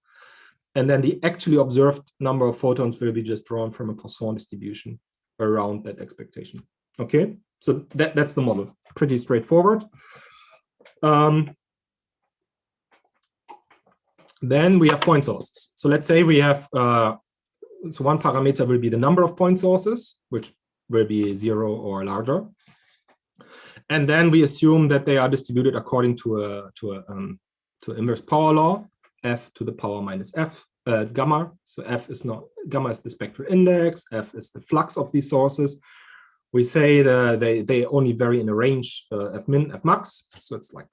And then the actually observed number of photons will be just drawn from a Poisson distribution around that expectation. Okay, so that's the model. Pretty straightforward. Then we have point sources. So let's say we have, so one parameter will be the number of point sources, which will be 0 or larger. And then we assume that they are distributed according to inverse power law, f to the power minus f gamma. So f is not, gamma is the spectral index, f is the flux of these sources, we say they only vary in a range f min, f max. So it's like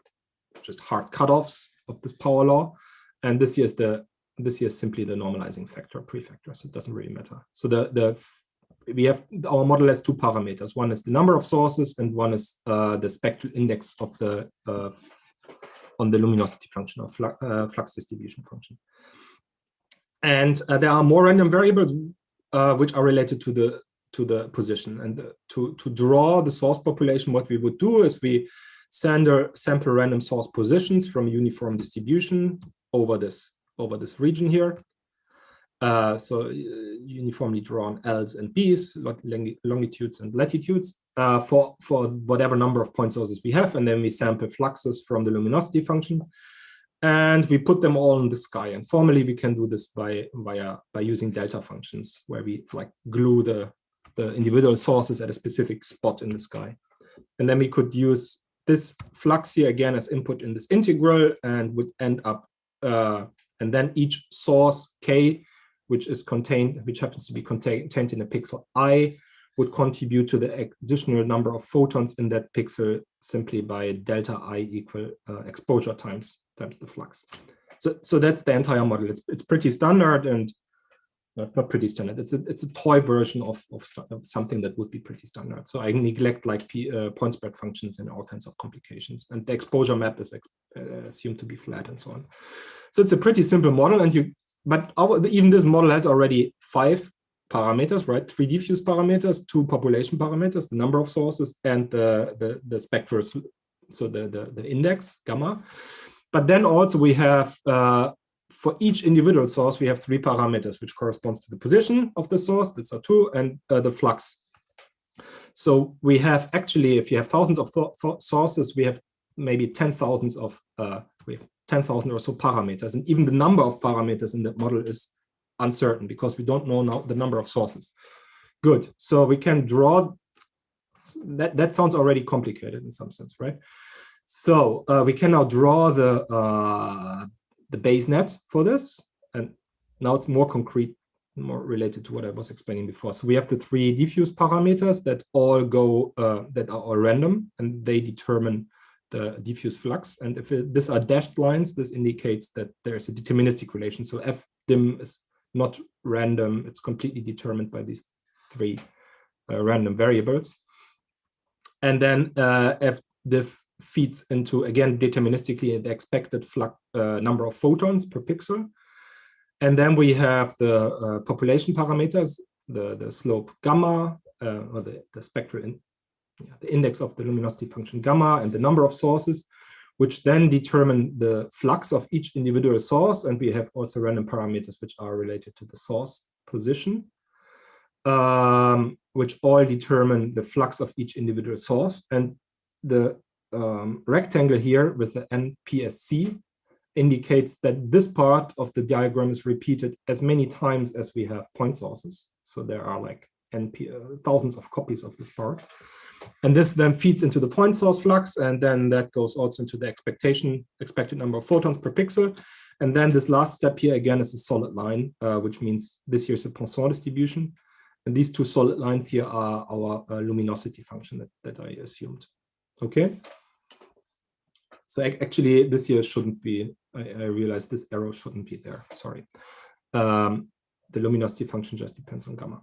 just hard cutoffs of this power law. And this here is simply the normalizing factor, prefactor. So it doesn't really matter. So we have our model has two parameters. One is the number of sources, and one is the spectral index of the on the luminosity function or flux distribution function. And there are more random variables which are related to the position. And to draw the source population, what we would do is we sample random source positions from a uniform distribution over this region here. So uniformly drawn L's and B's, longitudes and latitudes, for whatever number of point sources we have, and then we sample fluxes from the luminosity function, and we put them all in the sky. And formally, we can do this by using delta functions, where we like glue the individual sources at a specific spot in the sky, and then we could use this flux here again as input in this integral, and would end up, and then each source k, which happens to be contained in a pixel I, would contribute to the additional number of photons in that pixel simply by delta I equal exposure times the flux. So that's the entire model. It's pretty standard, and no, it's not pretty standard. It's a toy version of something that would be pretty standard. So I neglect like point spread functions and all kinds of complications, and the exposure map is assumed to be flat and so on. So it's a pretty simple model, and even this model has already 5 parameters, right? 3 diffuse parameters, 2 population parameters, the number of sources, and the spectral, so the index gamma. But then also we have for each individual source we have 3 parameters, which corresponds to the position of the source, that's R2, and the flux. So we have actually, if you have thousands of sources, we have maybe 10,000 of 10,000 or so parameters, and even the number of parameters in that model is uncertain because we don't know now the number of sources. Good, so we can draw that. Sounds already complicated in some sense, right? So we can now draw the Bayes net for this, and now it's more concrete, more related to what I was explaining before. So we have the 3 diffuse parameters that all go that are all random, and they determine the diffuse flux. And if these are dashed lines, this indicates that there's a deterministic relation. So f dim is not random, it's completely determined by these 3 random variables. And then f diff feeds into, again, deterministically the expected flux number of photons per pixel. And then we have the population parameters, the slope gamma, or the spectral the index of the luminosity function gamma, and the number of sources, which then determine the flux of each individual source. And we have also random parameters which are related to the source position, which all determine the flux of each individual source. And the rectangle here with the NPSC indicates that this part of the diagram is repeated as many times as we have point sources. So there are like thousands of copies of this part. And this then feeds into the point source flux, and then that goes also into the expected number of photons per pixel. And then this last step here again is a solid line, which means this here is a Poisson distribution. And these 2 solid lines here are our luminosity function that I assumed. Okay. So actually this here shouldn't be, I realized this arrow shouldn't be there, sorry. The luminosity function just depends on gamma.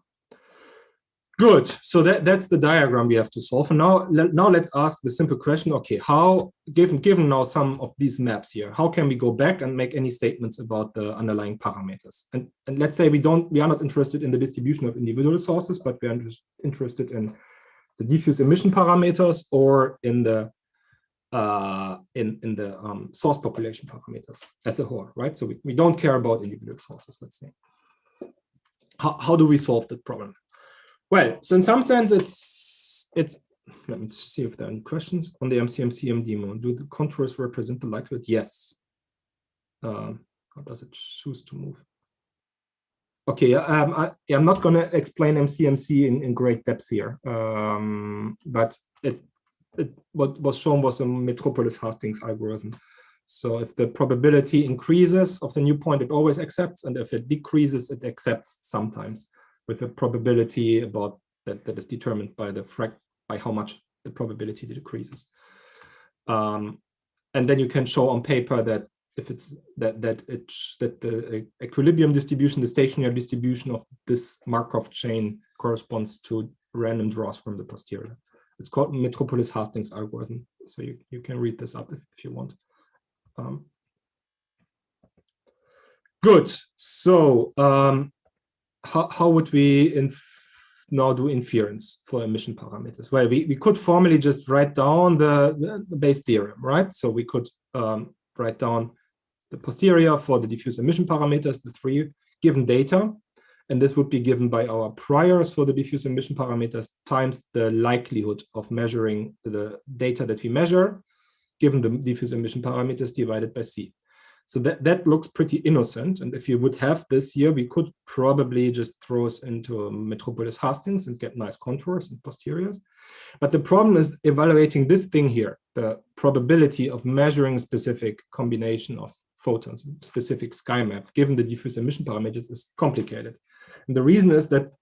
Good, so that's the diagram we have to solve. And now let's ask the simple question, okay, how, given now some of these maps here, how can we go back and make any statements about the underlying parameters? And let's say we are not interested in the distribution of individual sources, but we are interested in the diffuse emission parameters or in the source population parameters as a whole, right? So we don't care about individual sources, let's say. How do we solve that problem? Well, so in some sense, it's. Let me see if there are any questions on the MCMCM demo. Do the contours represent the likelihood? Yes. How does it choose to move? Okay, I'm not going to explain MCMC in great depth here, but what was shown was a Metropolis-Hastings algorithm. So if the probability increases of the new point, it always accepts, and if it decreases, it accepts sometimes, with a probability about that is determined by by how much the probability decreases. And then you can show on paper that if it's that the equilibrium distribution, the stationary distribution of this Markov chain corresponds to random draws from the posterior. It's called Metropolis-Hastings algorithm. So you can read this up if you want. Good. So how would we now do inference for emission parameters? Well, we could formally just write down the Bayes theorem, right? So we could write down the posterior for the diffuse emission parameters, the 3 given data, and this would be given by our priors for the diffuse emission parameters times the likelihood of measuring the data that we measure, given the diffuse emission parameters divided by C. So that looks pretty innocent. And if you would have this here, we could probably just throw us into a Metropolis-Hastings and get nice contours and posteriors. But the problem is evaluating this thing here, the probability of measuring a specific combination of photons, specific sky map, given the diffuse emission parameters, is complicated. And the reason is that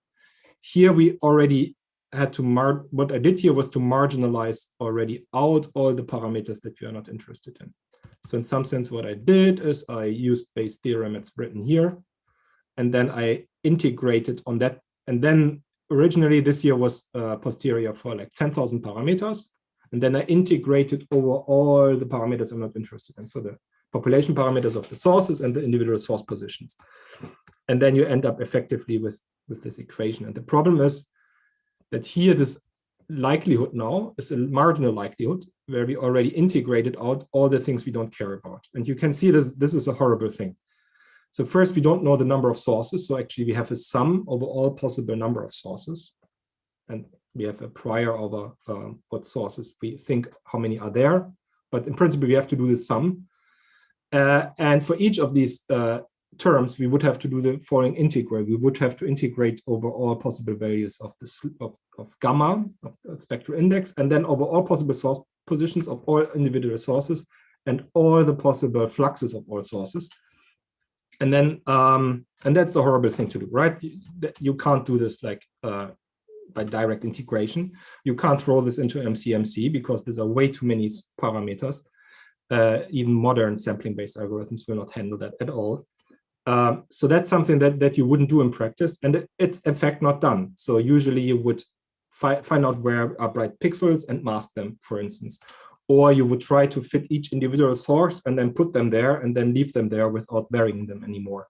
here we already had to what I did here was to marginalize already out all the parameters that we are not interested in. So in some sense, what I did is I used Bayes theorem, it's written here, and then I integrated on that. And then originally this year was posterior for like 10,000 parameters. And then I integrated over all the parameters I'm not interested in. So the population parameters of the sources and the individual source positions. And then you end up effectively with this equation. And the problem is that here this likelihood now is a marginal likelihood where we already integrated out all the things we don't care about. And you can see this is a horrible thing. So first, we don't know the number of sources. So actually we have a sum over all possible number of sources. And we have a prior over what sources we think how many are there. But in principle, we have to do the sum. And for each of these terms, we would have to do the following integral. We would have to integrate over all possible values of gamma, of the spectral index, and then over all possible source positions of all individual sources and all the possible fluxes of all sources. And then, and that's a horrible thing to do, right? You can't do this like by direct integration. You can't throw this into MCMC because there's way too many parameters. Even modern sampling-based algorithms will not handle that at all. So that's something that you wouldn't do in practice, and it's in fact not done. So usually you would find out where are bright pixels and mask them, for instance. Or you would try to fit each individual source and then put them there and then leave them there without varying them anymore.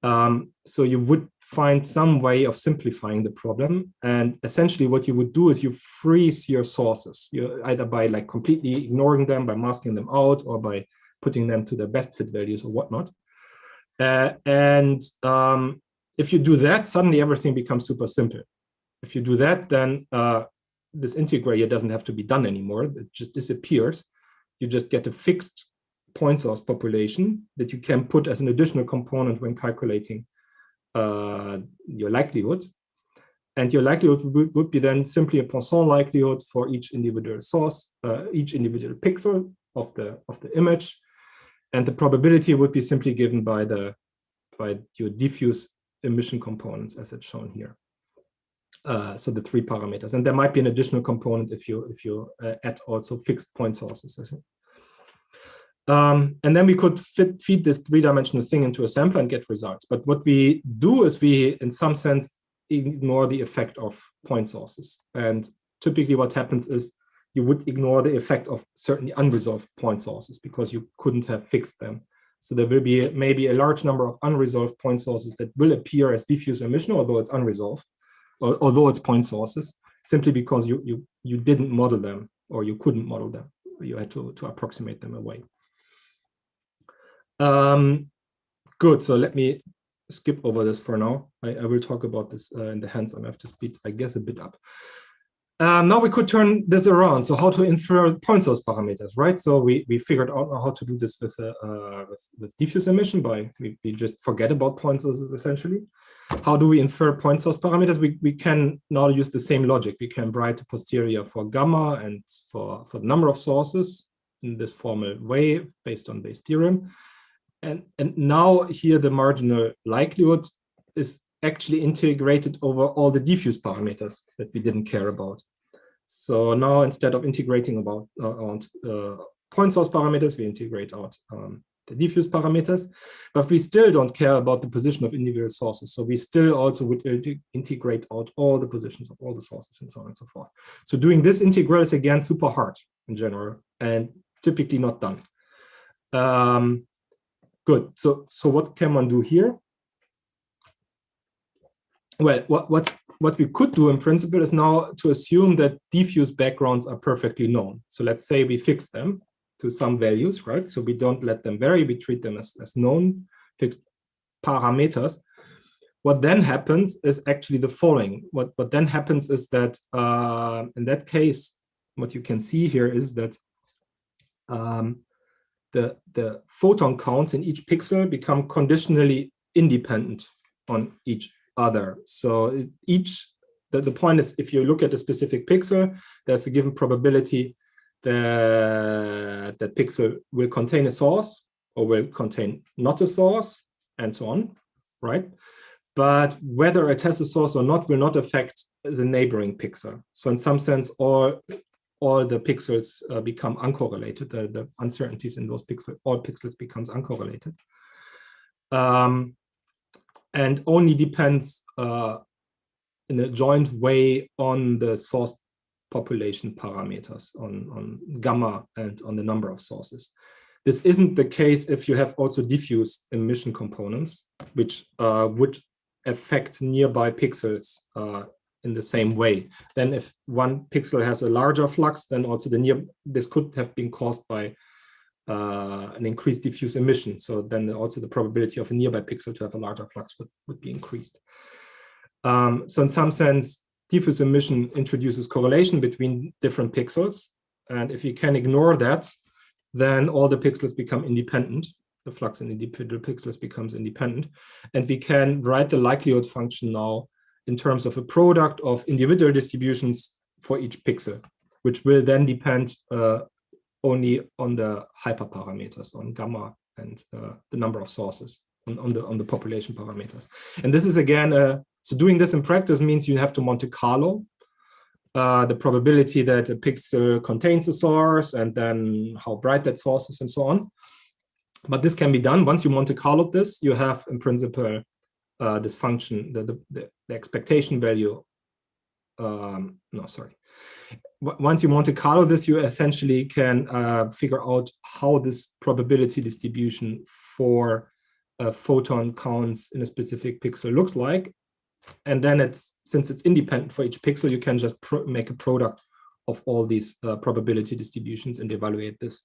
So you would find some way of simplifying the problem. And essentially what you would do is you freeze your sources, either by like completely ignoring them, by masking them out, or by putting them to their best fit values or whatnot. If you do that, suddenly everything becomes super simple. If you do that, then this integral here doesn't have to be done anymore. It just disappears. You just get a fixed point source population that you can put as an additional component when calculating your likelihood. And your likelihood would be then simply a Poisson likelihood for each individual source, each individual pixel of the image. And the probability would be simply given by your diffuse emission components, as it's shown here. So the 3 parameters, and there might be an additional component if you add also fixed point sources. And then we could feed this 3-dimensional thing into a sampler and get results. But what we do is we, in some sense, ignore the effect of point sources. And typically, what happens is you would ignore the effect of certainly unresolved point sources because you couldn't have fixed them. So there will be maybe a large number of unresolved point sources that will appear as diffuse emission, although it's unresolved, or although it's point sources, simply because you didn't model them or you couldn't model them. You had to approximate them away. Good, so let me skip over this for now. I will talk about this in the hands-on. I have to speed, I guess, a bit up. Now we could turn this around. So how to infer point source parameters, right? So we figured out how to do this with diffuse emission by we just forget about point sources essentially. How do we infer point source parameters? We can now use the same logic. We can write a posterior for gamma and for the number of sources in this formal way based on Bayes theorem. And now here the marginal likelihood is actually integrated over all the diffuse parameters that we didn't care about. So now instead of integrating about point source parameters, we integrate out the diffuse parameters, but we still don't care about the position of individual sources. So we still also would integrate out all the positions of all the sources and so on and so forth. So doing this integral is again super hard in general and typically not done. Good. So what can one do here? Well, what we could do in principle is now to assume that diffuse backgrounds are perfectly known. So let's say we fix them to some values, right? So we don't let them vary, we treat them as known fixed parameters. What then happens is actually the following. What then happens is that in that case, what you can see here is that the photon counts in each pixel become conditionally independent on each other. So the point is, if you look at a specific pixel, there's a given probability that that pixel will contain a source or will contain not a source, and so on, right? But whether it has a source or not will not affect the neighboring pixel. So in some sense, all the pixels become uncorrelated. The uncertainties in those pixels, all pixels becomes uncorrelated. And only depends in a joint way on the source population parameters, on gamma and on the number of sources. This isn't the case if you have also diffuse emission components, which would affect nearby pixels in the same way. Then if one pixel has a larger flux, then also this could have been caused by an increased diffuse emission. So then also the probability of a nearby pixel to have a larger flux would be increased. So in some sense, diffuse emission introduces correlation between different pixels. And if you can ignore that, then all the pixels become independent. The flux in individual pixels becomes independent. And we can write the likelihood function now in terms of a product of individual distributions for each pixel, which will then depend only on the hyperparameters, on gamma and the number of sources, on the population parameters. And this is again, so doing this in practice means you have to Monte Carlo the probability that a pixel contains a source and then how bright that source is and so on. But this can be done. Once you Monte Carlo this, you have in principle this function, the expectation value. Once you Monte Carlo this, you essentially can figure out how this probability distribution for photon counts in a specific pixel looks like. And then since it's independent for each pixel, you can just make a product of all these probability distributions and evaluate this.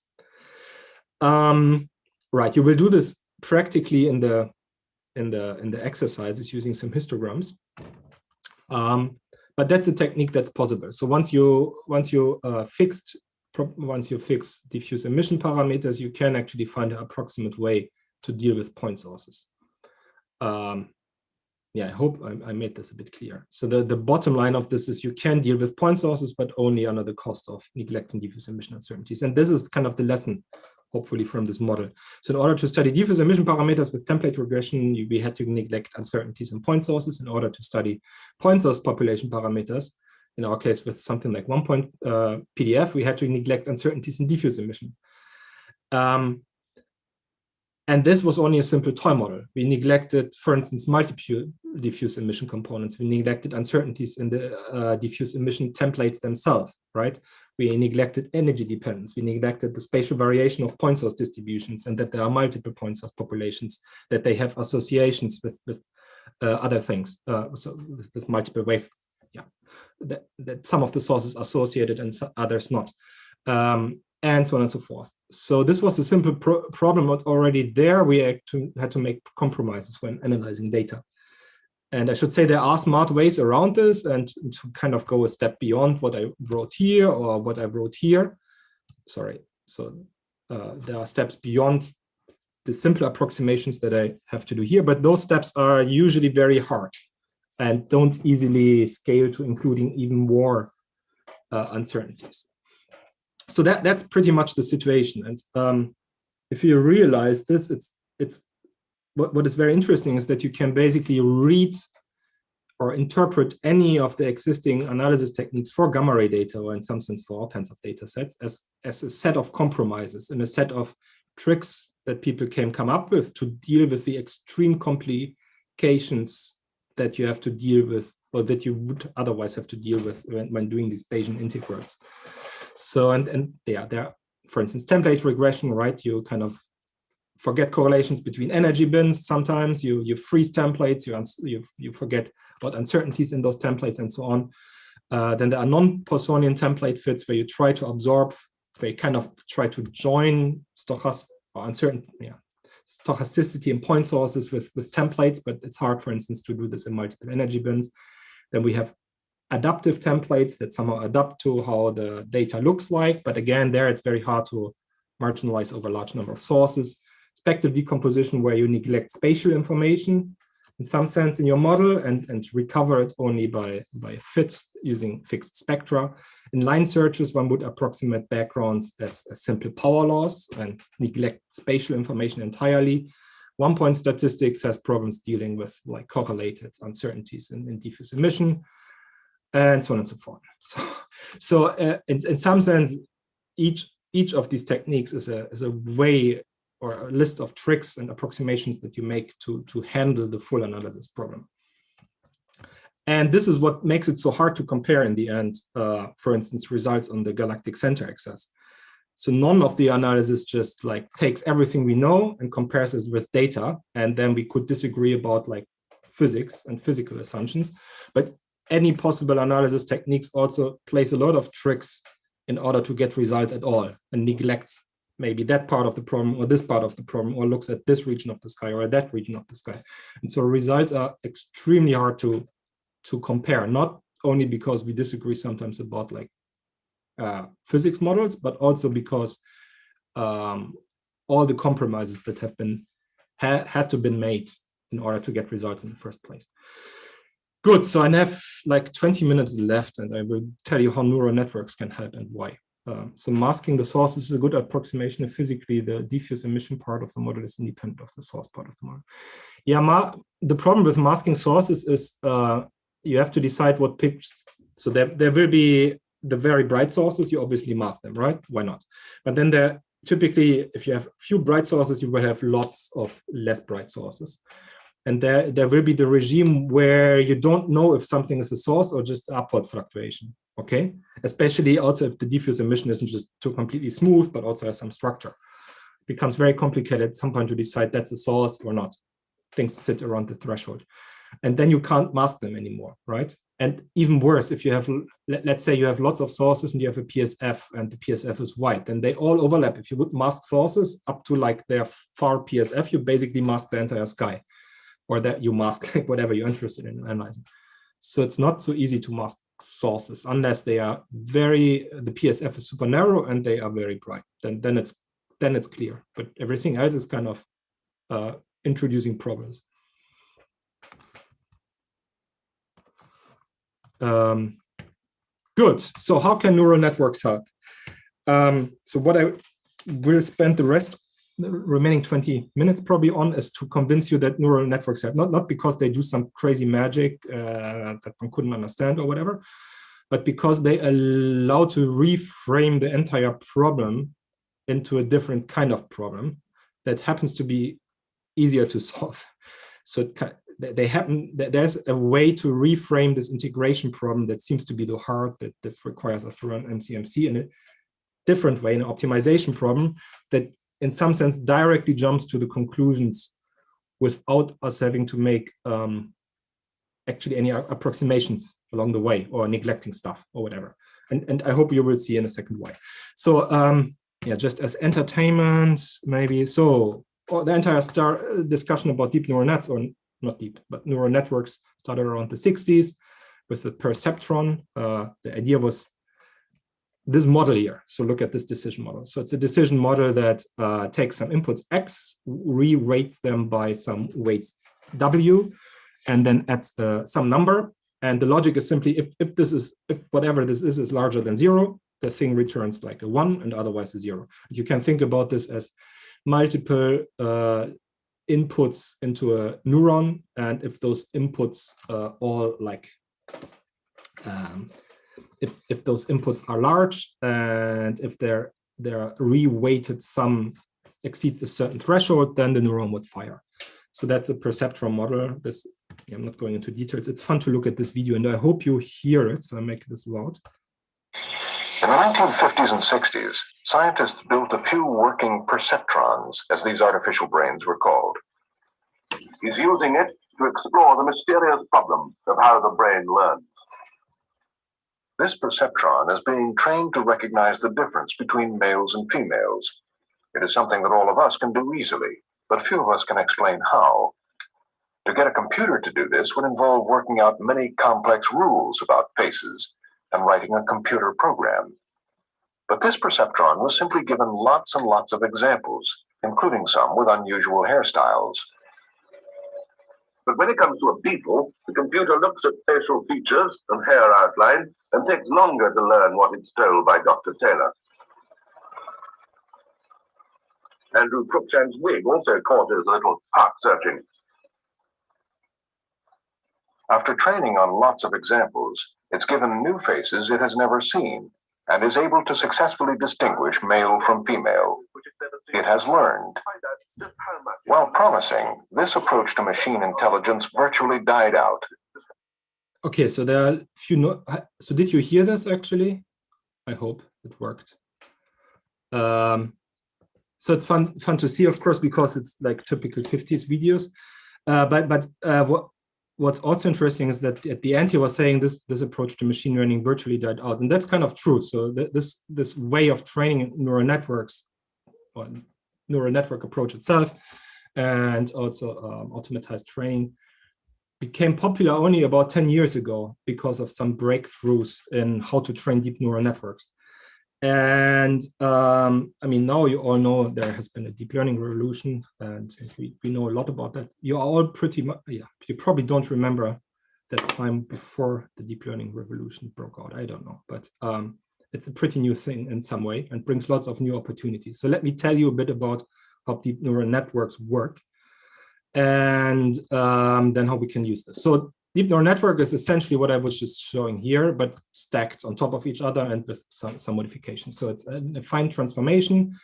Right, you will do this practically in the exercises using some histograms. But that's a technique that's possible. So once you fix diffuse emission parameters, you can actually find an approximate way to deal with point sources. Yeah, I hope I made this a bit clear. So the bottom line of this is you can deal with point sources, but only under the cost of neglecting diffuse emission uncertainties. And this is kind of the lesson, hopefully, from this model. So in order to study diffuse emission parameters with template regression, we had to neglect uncertainties in point sources. In order to study point source population parameters, in our case with something like 1 point PDF, we had to neglect uncertainties in diffuse emission. And this was only a simple toy model. We neglected, for instance, multiple diffuse emission components. We neglected uncertainties in the diffuse emission templates themselves, right? We neglected energy dependence. We neglected the spatial variation of point source distributions and that there are multiple point source populations, that they have associations with other things, so with multiple wave, yeah, that some of the sources associated and others not. And so on and so forth. So this was a simple problem, but already there we had to make compromises when analyzing data. And I should say there are smart ways around this and to kind of go a step beyond what I wrote here or what I wrote here. Sorry, so there are steps beyond the simple approximations that I have to do here, but those steps are usually very hard and don't easily scale to including even more uncertainties. So that's pretty much the situation. And if you realize this, it's what is very interesting is that you can basically read or interpret any of the existing analysis techniques for gamma ray data, or in some sense for all kinds of data sets, as a set of compromises and a set of tricks that people can come up with to deal with the extreme complications that you have to deal with, or that you would otherwise have to deal with when doing these Bayesian integrals. So, and yeah, there are, for instance, template regression, right? You kind of forget correlations between energy bins. Sometimes you freeze templates, you forget about uncertainties in those templates and so on. Then there are non-Poissonian template fits where you try to absorb, where you kind of try to join stochasticity and point sources with templates, but it's hard, for instance, to do this in multiple energy bins. Then we have adaptive templates that somehow adapt to how the data looks like. But again, there it's very hard to marginalize over a large number of sources. Spectral decomposition, where you neglect spatial information in some sense in your model and recover it only by fit using fixed spectra. In line searches, one would approximate backgrounds as simple power laws and neglect spatial information entirely. One-point statistics has problems dealing with like correlated uncertainties in diffuse emission, and so on and so forth. So in some sense, each of these techniques is a way or a list of tricks and approximations that you make to handle the full analysis problem. And this is what makes it so hard to compare in the end, for instance, results on the galactic center axis. So none of the analysis just like takes everything we know and compares it with data, and then we could disagree about like physics and physical assumptions. But any possible analysis techniques also plays a lot of tricks in order to get results at all, and neglects maybe that part of the problem or this part of the problem, or looks at this region of the sky or that region of the sky. And so results are extremely hard to compare, not only because we disagree sometimes about like physics models, but also because all the compromises that have been had to been made in order to get results in the first place. Good, so I have like 20 minutes left, and I will tell you how neural networks can help and why. So masking the source is a good approximation of physically the diffuse emission part of the model is independent of the source part of the model. Yeah, the problem with masking sources is you have to decide what pictures. So there will be the very bright sources, you obviously mask them, right? Why not? But then there typically, if you have few bright sources, you will have lots of less bright sources. And there will be the regime where you don't know if something is a source or just upward fluctuation, okay? Especially also if the diffuse emission isn't just too completely smooth, but also has some structure. It becomes very complicated at some point to decide that's a source or not. Things sit around the threshold. And then you can't mask them anymore, right? And even worse, if you have, let's say you have lots of sources and you have a PSF and the PSF is white, then they all overlap. If you would mask sources up to like their far PSF, you basically mask the entire sky, or that you mask like whatever you're interested in analyzing. So it's not so easy to mask sources unless they are the PSF is super narrow and they are very bright. Then it's clear. But everything else is kind of introducing problems. Good. So how can neural networks help? So what I will spend the remaining 20 minutes probably on is to convince you that neural networks help, not because they do some crazy magic that one couldn't understand or whatever, but because they allow to reframe the entire problem into a different kind of problem that happens to be easier to solve. So there's a way to reframe this integration problem that seems to be the hard that requires us to run MCMC in a different way, an optimization problem that in some sense directly jumps to the conclusions without us having to make actually any approximations along the way or neglecting stuff or whatever. And I hope you will see in a second why. So yeah, just as entertainment, maybe. So the entire discussion about deep neural nets, or not deep, but neural networks started around the 60s with the perceptron. The idea was this model here. So look at this decision model. So it's a decision model that takes some inputs X, re-rates them by some weights W, and then adds some number. And the logic is simply if whatever this is larger than 0, the thing returns like a 1 and otherwise a 0. You can think about this as multiple inputs into a neuron, and if those inputs all like if those inputs are large, and if their reweighted sum exceeds a certain threshold, then the neuron would fire. So that's a perceptron model. This, I'm not going into details. It's fun to look at this video, and I hope you hear it. So I make this loud. In the 1950s and 60s, scientists built a few working perceptrons, as these artificial brains were called. He's using it to explore the mysterious problem of how the brain learns. This perceptron is being trained to recognize the difference between males and females. It is something that all of us can do easily, but few of us can explain how. To get a computer to do this would involve working out many complex rules about faces and writing a computer program. But this perceptron was simply given lots and lots of examples, including some with unusual hairstyles. But when it comes to a beetle, the computer looks at facial features and hair outline and takes longer to learn what it's told by Dr. Taylor. Andrew Cruikshank's wig also causes a little heart searching. After training on lots of examples, it's given new faces it has never seen and is able to successfully distinguish male from female. It has learned. While promising, this approach to machine intelligence virtually died out. Okay, so there are a few. So did you hear this actually? I hope it worked. So it's fun to see, of course, because it's like typical 50s videos. What's also interesting is that at the end he was saying this approach to machine learning virtually died out, and that's kind of true. So this way of training neural networks, or neural network approach itself, and also automatized training, became popular only about 10 years ago because of some breakthroughs in how to train deep neural networks. And I mean, now you all know there has been a deep learning revolution, and we know a lot about that. You are all pretty much, yeah, you probably don't remember that time before the deep learning revolution broke out. I don't know, but it's a pretty new thing in some way and brings lots of new opportunities. So let me tell you a bit about how deep neural networks work, and then how we can use this. So deep neural network is essentially what I was just showing here, but stacked on top of each other and with some modifications. So it's a fine transformation,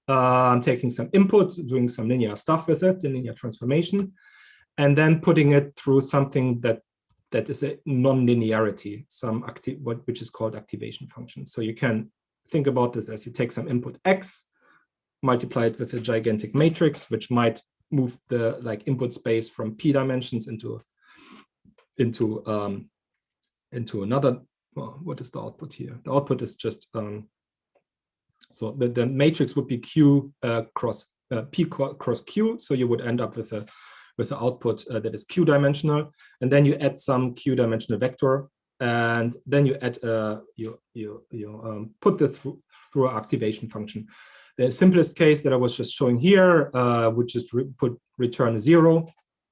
taking some input, doing some linear stuff with it, the linear transformation, and then putting it through something that is a non-linearity, which is called activation function. So you can think about this as you take some input x, multiply it with a gigantic matrix, which might move the input space from p dimensions into another. Well, what is the output here? The output is just so the matrix would be q cross p cross q. So you would end up with an output that is q dimensional, and then you add some q dimensional vector, and then you add you put the through an activation function. The simplest case that I was just showing here would just return a 0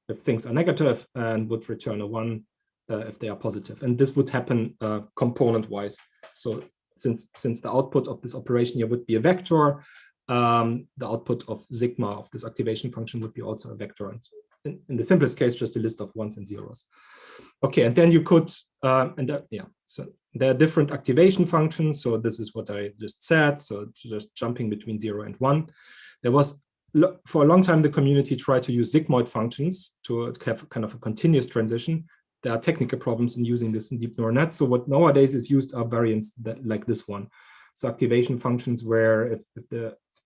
if things are negative, and would return a 1 if they are positive. And this would happen component-wise. So since the output of this operation here would be a vector, the output of sigma of this activation function would be also a vector. And in the simplest case, just a list of ones and zeros. Okay, and then you could, so there are different activation functions. So this is what I just said. So just jumping between 0 and 1. There was, for a long time, the community tried to use sigmoid functions to have kind of a continuous transition. There are technical problems in using this in deep neural nets. So what nowadays is used are variants like this one. So activation functions where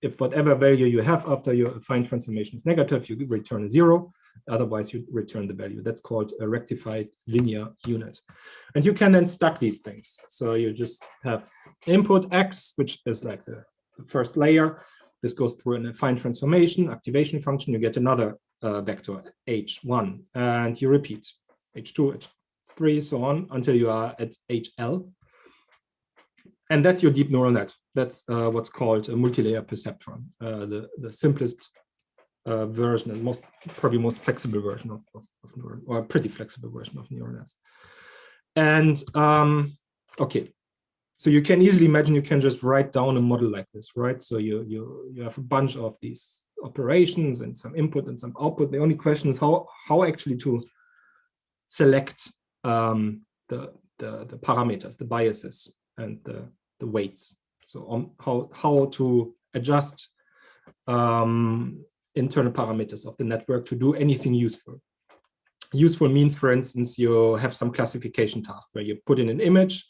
if whatever value you have after your affine transformation is negative, you return a 0. Otherwise, you return the value. That's called a rectified linear unit. And you can then stack these things. So you just have input x, which is like the first layer. This goes through an affine transformation, activation function. You get another vector, h1, and you repeat h2, h3, so on, until you are at hl. And that's your deep neural net. That's what's called a multi-layer perceptron, the simplest version and probably most flexible version of neural, or a pretty flexible version of neural nets. And okay, so you can easily imagine you can just write down a model like this, right? So you have a bunch of these operations and some input and some output. The only question is how actually to select the parameters, the biases, and the weights. So on how to adjust internal parameters of the network to do anything useful. Useful means, for instance, you have some classification task where you put in an image,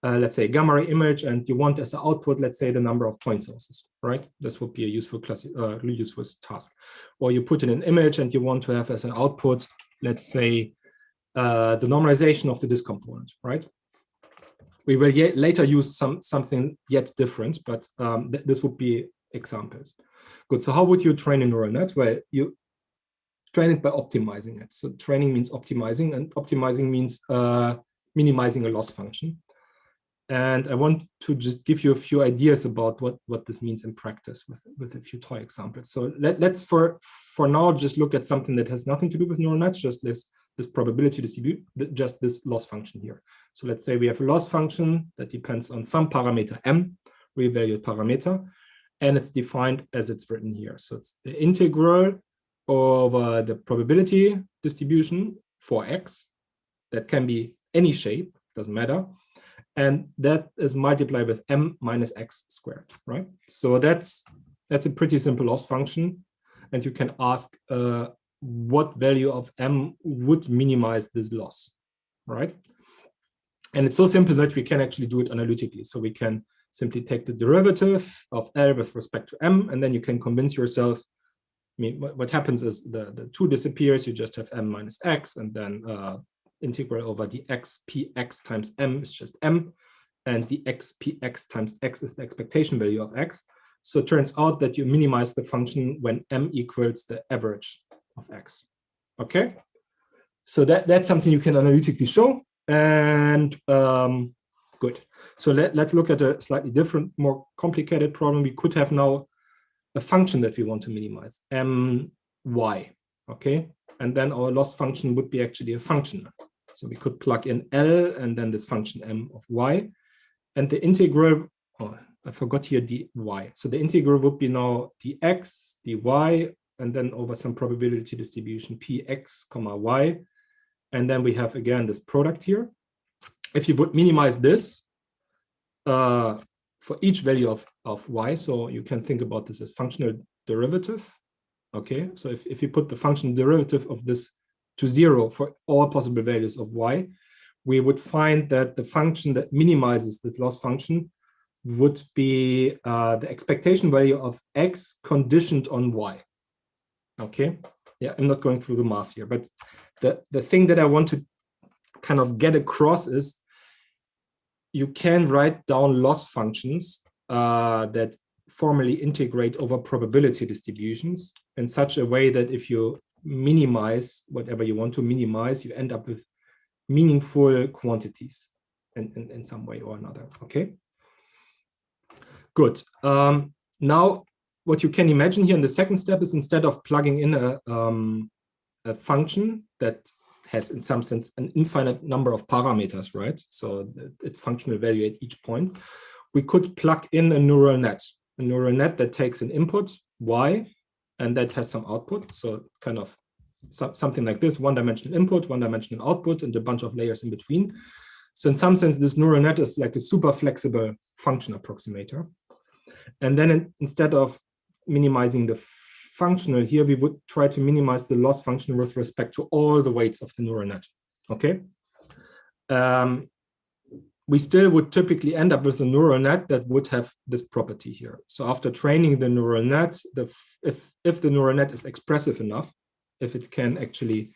let's say a gamma ray image, and you want as an output, let's say, the number of point sources, right? This would be a useful task. Or you put in an image and you want to have as an output, let's say, the normalization of the disk component, right? We will later use something yet different, but this would be examples. Good. So how would you train a neural net? Well, you train it by optimizing it. So training means optimizing, and optimizing means minimizing a loss function. And I want to just give you a few ideas about what this means in practice with a few toy examples. So let's for now just look at something that has nothing to do with neural nets, just this probability distribution, just this loss function here. So let's say we have a loss function that depends on some parameter m, real valued parameter, and it's defined as it's written here. So it's the integral over the probability distribution for x. That can be any shape, doesn't matter. And that is multiplied with m minus x squared, right? So that's a pretty simple loss function. And you can ask what value of m would minimize this loss, right? And it's so simple that we can actually do it analytically. So we can simply take the derivative of L with respect to m, and then you can convince yourself. I mean, what happens is the 2 disappears, you just have m minus x, and then integral over the x px times m is just m, and the x px times x is the expectation value of x. So it turns out that you minimize the function when m equals the average of x. Okay, so that's something you can analytically show, and good. So let's look at a slightly different, more complicated problem. We could have now a function that we want to minimize, my, okay? And then our loss function would be actually a function. So we could plug in L and then this function m of y. And the integral, oh, I forgot here dy. So the integral would be now dx, dy, and then over some probability distribution px, y. And then we have again this product here. If you would minimize this for each value of y, so you can think about this as functional derivative. Okay, so if you put the functional derivative of this to 0 for all possible values of y, we would find that the function that minimizes this loss function would be the expectation value of x conditioned on y. Okay, yeah, I'm not going through the math here, but the thing that I want to kind of get across is you can write down loss functions that formally integrate over probability distributions in such a way that if you minimize whatever you want to minimize, you end up with meaningful quantities in some way or another. Okay, good. Now, what you can imagine here in the second step is instead of plugging in a function that has in some sense an infinite number of parameters, right? So its functional value at each point, we could plug in a neural net that takes an input y and that has some output. So kind of something like this, one-dimensional input, one-dimensional output, and a bunch of layers in between. So in some sense, this neural net is like a super flexible function approximator. And then instead of minimizing the functional here, we would try to minimize the loss function with respect to all the weights of the neural net. Okay. We still would typically end up with a neural net that would have this property here. So after training the neural net, if the neural net is expressive enough, if it can actually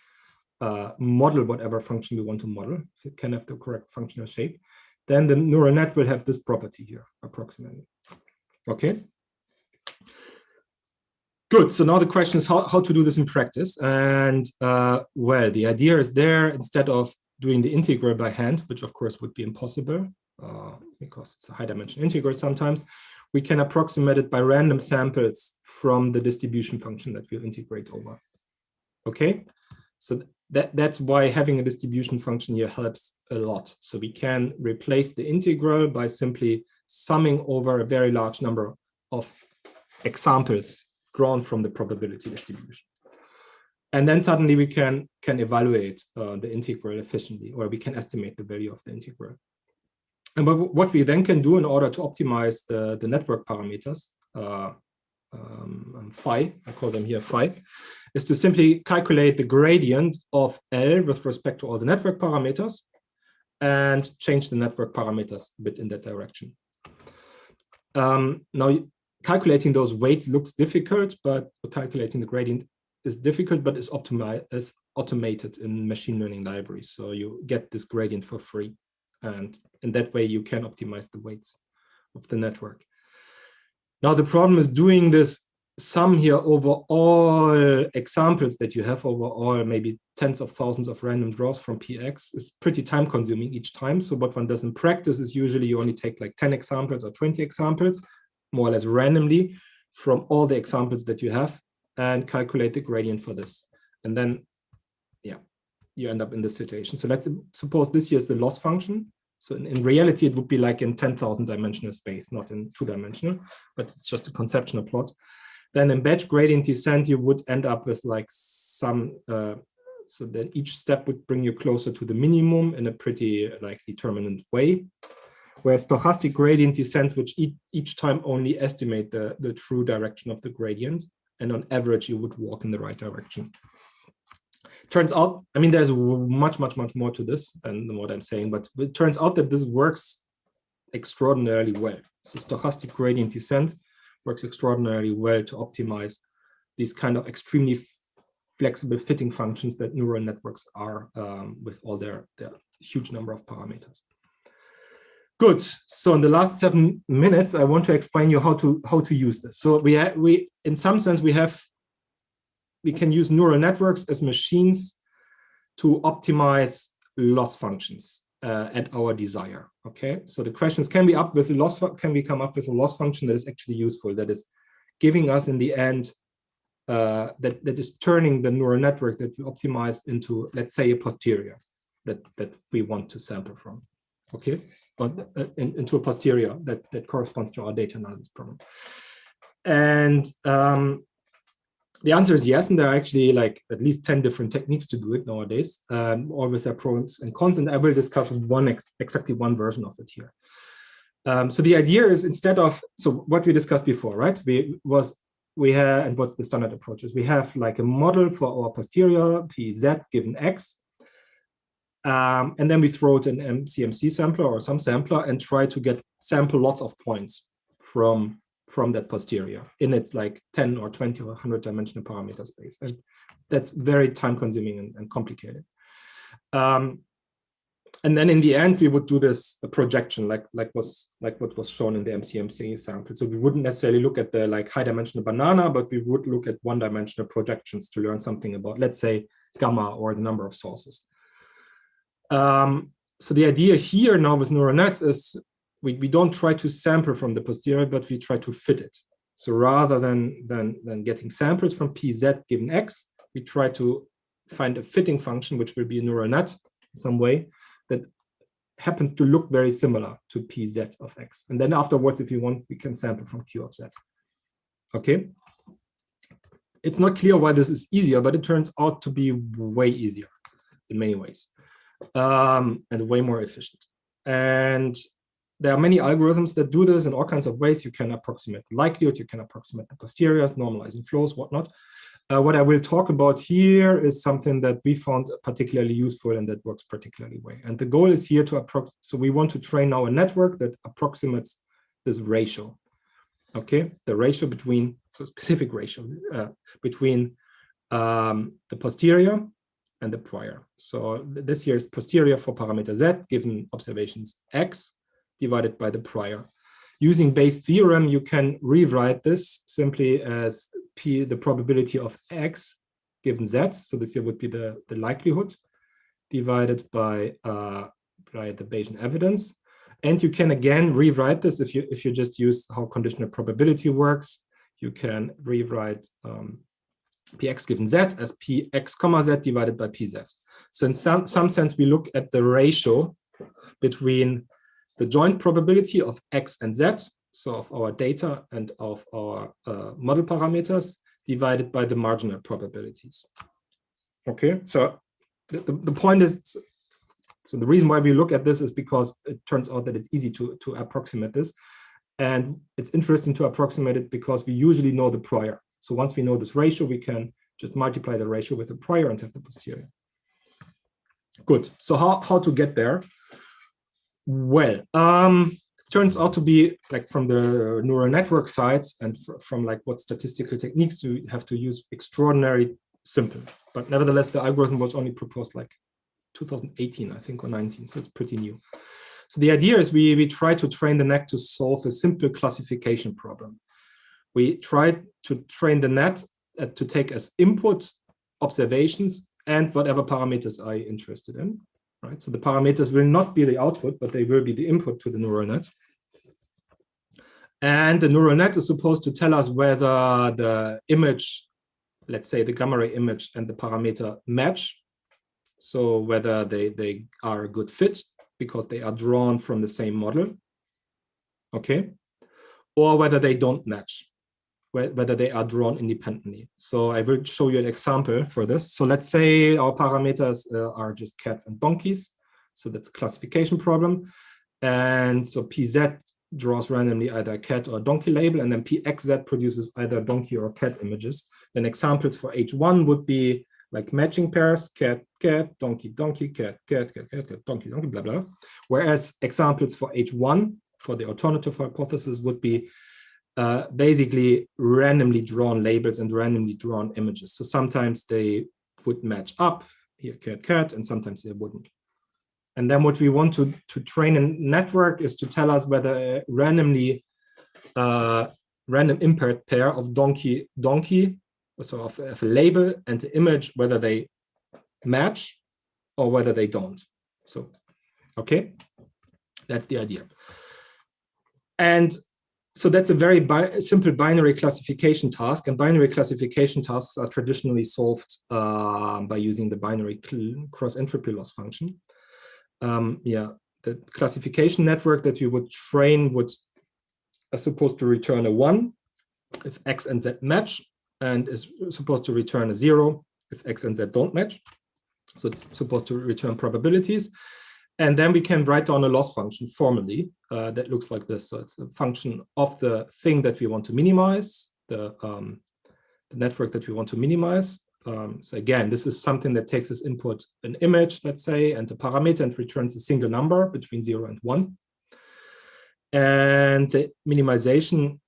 model whatever function we want to model, if it can have the correct functional shape, then the neural net will have this property here, approximately. Okay. Good. So now the question is how to do this in practice. And well, the idea is there, instead of doing the integral by hand, which of course would be impossible because it's a high dimensional integral sometimes, we can approximate it by random samples from the distribution function that we'll integrate over. Okay, so that's why having a distribution function here helps a lot. So we can replace the integral by simply summing over a very large number of examples drawn from the probability distribution. And then suddenly we can evaluate the integral efficiently, or we can estimate the value of the integral. And what we then can do in order to optimize the network parameters, phi, I call them here phi, is to simply calculate the gradient of L with respect to all the network parameters and change the network parameters a bit in that direction. Now, calculating those weights looks difficult, but calculating the gradient is difficult, but is automated in machine learning libraries. So you get this gradient for free. And in that way, you can optimize the weights of the network. Now, the problem is doing this sum here over all examples that you have, over all maybe tens of thousands of random draws from PX is pretty time consuming each time. So what one does in practice is usually you only take like 10 examples or 20 examples, more or less randomly from all the examples that you have, and calculate the gradient for this. And then, yeah, you end up in this situation. So let's suppose this here is the loss function. So in reality, it would be like in 10,000 dimensional space, not in 2-dimensional, but it's just a conceptual plot. Then in batch gradient descent, you would end up with like some, so then each step would bring you closer to the minimum in a pretty like determinant way. Whereas stochastic gradient descent, which each time only estimate the true direction of the gradient. And on average, you would walk in the right direction. Turns out, I mean, there's much more to this than what I'm saying, but it turns out that this works extraordinarily well. So stochastic gradient descent works extraordinarily well to optimize these kind of extremely flexible fitting functions that neural networks are with all their huge number of parameters. Good. So in the last 7 minutes, I want to explain you how to use this. So we in some sense we can use neural networks as machines to optimize loss functions at our desire. Okay. So the question is, can we come up with a loss function that is actually useful, that is giving us in the end that is turning the neural network that we optimize into, let's say, a posterior that we want to sample from. Okay, but into a posterior that corresponds to our data analysis problem. And the answer is yes, and there are actually like at least 10 different techniques to do it nowadays, all with their pros and cons, and I will discuss exactly one version of it here. So the idea is, instead of, so what we discussed before, right? We have, and what's the standard approach is, we have like a model for our posterior PZ given X. And then we throw it in MCMC sampler or some sampler and try to sample lots of points from that posterior in its like 10 or 20 or 100 dimensional parameter space. And that's very time consuming and complicated. And then in the end, we would do this projection like what was shown in the MCMC sample. So we wouldn't necessarily look at the like high dimensional banana, but we would look at 1-dimensional projections to learn something about, let's say, gamma or the number of sources. So the idea here now with neural nets is we don't try to sample from the posterior, but we try to fit it. So rather than getting samples from PZ given X, we try to find a fitting function, which will be a neural net in some way, that happens to look very similar to PZ of X. And then afterwards, if you want, we can sample from Q of Z. Okay. It's not clear why this is easier, but it turns out to be way easier in many ways. And way more efficient. And there are many algorithms that do this in all kinds of ways. You can approximate the likelihood, you can approximate the posteriors, normalizing flows, whatnot. What I will talk about here is something that we found particularly useful and that works particularly well. And the goal is here to so we want to train now a network that approximates this ratio. Okay, the ratio between, so specific ratio between the posterior and the prior. So this here is posterior for parameter Z given observations X divided by the prior. Using Bayes' theorem, you can rewrite this simply as the probability of X given Z. So this here would be the likelihood divided by the Bayesian evidence. And you can again rewrite this if you just use how conditional probability works. You can rewrite Px given Z as Px comma Z divided by Pz. So in some sense, we look at the ratio between the joint probability of X and Z so of our data and of our model parameters, divided by the marginal probabilities. Okay, so the point is, so the reason why we look at this is because it turns out that it's easy to approximate this. And it's interesting to approximate it because we usually know the prior. So once we know this ratio, we can just multiply the ratio with the prior and have the posterior. Good. So how to get there? Well, it turns out to be like from the neural network side and from like what statistical techniques you have to use, extraordinary simple. But nevertheless, the algorithm was only proposed like 2018, I think, or 19. So it's pretty new. So the idea is we try to train the net to solve a simple classification problem. We try to train the net to take as input observations and whatever parameters I'm interested in, right? So the parameters will not be the output, but they will be the input to the neural net. And the neural net is supposed to tell us whether the image, let's say the gamma ray image and the parameter match. So whether they are a good fit because they are drawn from the same model, okay? Or whether they don't match, whether they are drawn independently. So I will show you an example for this. So let's say our parameters are just cats and donkeys. So that's a classification problem. And so PZ draws randomly either a cat or a donkey label, and then PXZ produces either donkey or cat images. Then examples for H1 would be like matching pairs, cat, cat, donkey, donkey, cat, cat, cat, cat, cat, donkey, donkey, blah, blah. Whereas examples for H1, for the alternative hypothesis, would be basically randomly drawn labels and randomly drawn images. So sometimes they would match up, here cat, cat, and sometimes they wouldn't. And then what we want to train a network is to tell us whether a randomly random impaired pair of donkey, donkey, so of a label and the image, whether they match or whether they don't. So, okay, that's the idea. And so that's a very simple binary classification task, and binary classification tasks are traditionally solved by using the binary cross-entropy loss function. Yeah, the classification network that you would train would supposed to return a 1 if X and Z match, and is supposed to return a 0 if X and Z don't match. So it's supposed to return probabilities. And then we can write down a loss function formally that looks like this. So it's a function of the thing that we want to minimize, the network that we want to minimize. So again, this is something that takes as input an image, let's say, and a parameter, and returns a single number between 0 and 1. And the minimization